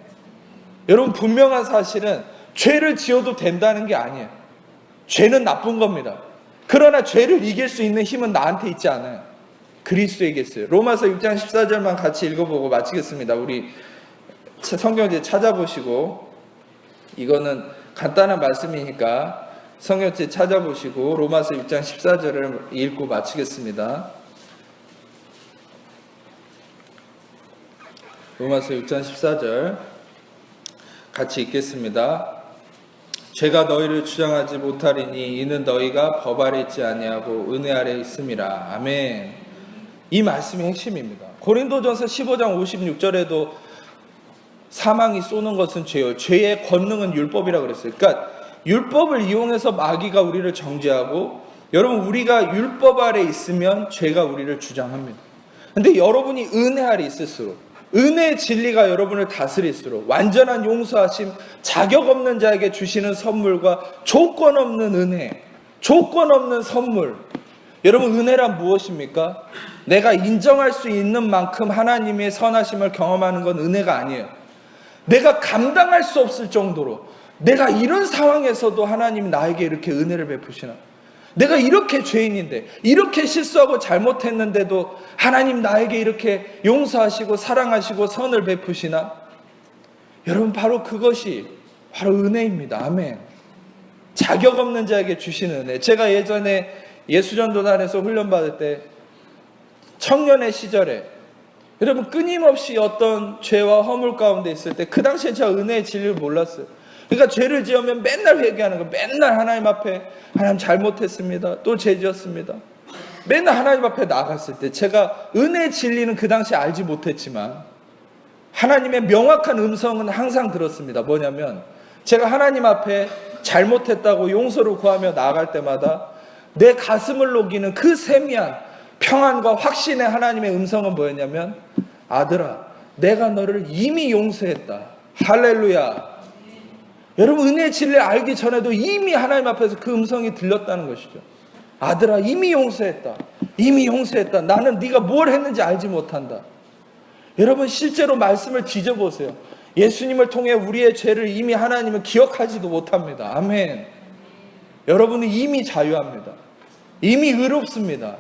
여러분, 분명한 사실은 죄를 지어도 된다는 게 아니에요. 죄는 나쁜 겁니다. 그러나 죄를 이길 수 있는 힘은 나한테 있지 않아요. 그리스도에게 있어요. 로마서 6장 14절만 같이 읽어보고 마치겠습니다. 우리 성경제 찾아보시고, 이거는 간단한 말씀이니까 성경제 찾아보시고 로마서 6장 14절을 읽고 마치겠습니다. 로마서 6장 14절 같이 읽겠습니다. 죄가 너희를 주장하지 못하리니 이는 너희가 법 아래 있지 아니하고 은혜 아래 있음이라. 아멘. 이 말씀이 핵심입니다. 고린도전서 15장 56절에도 사망이 쏘는 것은 죄요, 죄의 권능은 율법이라고 그랬어요. 그러니까 율법을 이용해서 마귀가 우리를 정죄하고, 여러분, 우리가 율법 아래 있으면 죄가 우리를 주장합니다. 근데 여러분이 은혜 아래 있을수록, 은혜의 진리가 여러분을 다스릴수록 완전한 용서하심, 자격 없는 자에게 주시는 선물과 조건 없는 은혜, 조건 없는 선물. 여러분, 은혜란 무엇입니까? 내가 인정할 수 있는 만큼 하나님의 선하심을 경험하는 건 은혜가 아니에요. 내가 감당할 수 없을 정도로, 내가 이런 상황에서도 하나님이 나에게 이렇게 은혜를 베푸시나? 내가 이렇게 죄인인데, 이렇게 실수하고 잘못했는데도 하나님 나에게 이렇게 용서하시고 사랑하시고 선을 베푸시나? 여러분, 바로 그것이 바로 은혜입니다. 아멘. 자격 없는 자에게 주시는 은혜. 제가 예전에 예수전도단에서 훈련받을 때 청년의 시절에 여러분, 끊임없이 어떤 죄와 허물 가운데 있을 때 그 당시에 제가 은혜의 진리를 몰랐어요. 그러니까 죄를 지으면 맨날 회개하는 거예요. 맨날 하나님 앞에 하나님 잘못했습니다. 또 죄 지었습니다. 맨날 하나님 앞에 나갔을 때 제가 은혜의 진리는 그 당시에 알지 못했지만 하나님의 명확한 음성은 항상 들었습니다. 뭐냐면 제가 하나님 앞에 잘못했다고 용서를 구하며 나아갈 때마다 내 가슴을 녹이는 그 세미한 평안과 확신의 하나님의 음성은 뭐였냐면, 아들아, 내가 너를 이미 용서했다. 할렐루야. 여러분, 은혜의 진리를 알기 전에도 이미 하나님 앞에서 그 음성이 들렸다는 것이죠. 아들아, 이미 용서했다. 이미 용서했다. 나는 네가 뭘 했는지 알지 못한다. 여러분, 실제로 말씀을 뒤져보세요. 예수님을 통해 우리의 죄를 이미 하나님은 기억하지도 못합니다. 아멘. 여러분은 이미 자유합니다. 이미 의롭습니다.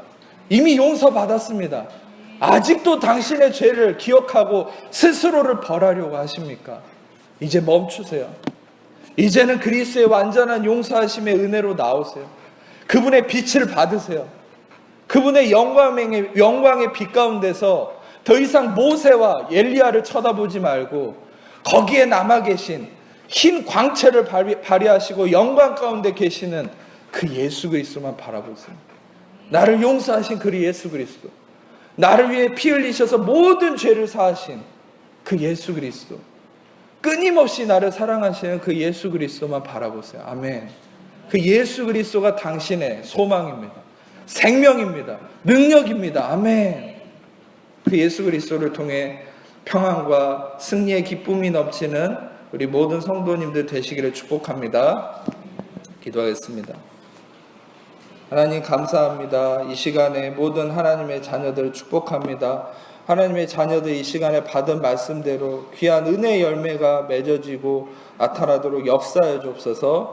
이미 용서받았습니다. 아직도 당신의 죄를 기억하고 스스로를 벌하려고 하십니까? 이제 멈추세요. 이제는 그리스도의 완전한 용서하심의 은혜로 나오세요. 그분의 빛을 받으세요. 그분의 영광의 빛 가운데서 더 이상 모세와 엘리야를 쳐다보지 말고 거기에 남아 계신 흰 광채를 발휘하시고 영광 가운데 계시는 그 예수 그리스도만 바라보세요. 나를 용서하신 그 예수 그리스도, 나를 위해 피 흘리셔서 모든 죄를 사하신 그 예수 그리스도, 끊임없이 나를 사랑하시는 그 예수 그리스도만 바라보세요. 아멘. 그 예수 그리스도가 당신의 소망입니다. 생명입니다. 능력입니다. 아멘. 그 예수 그리스도를 통해 평안과 승리의 기쁨이 넘치는 우리 모든 성도님들 되시기를 축복합니다. 기도하겠습니다. 하나님, 감사합니다. 이 시간에 모든 하나님의 자녀들을 축복합니다. 하나님의 자녀들 이 시간에 받은 말씀대로 귀한 은혜의 열매가 맺어지고 나타나도록 역사해 주옵소서.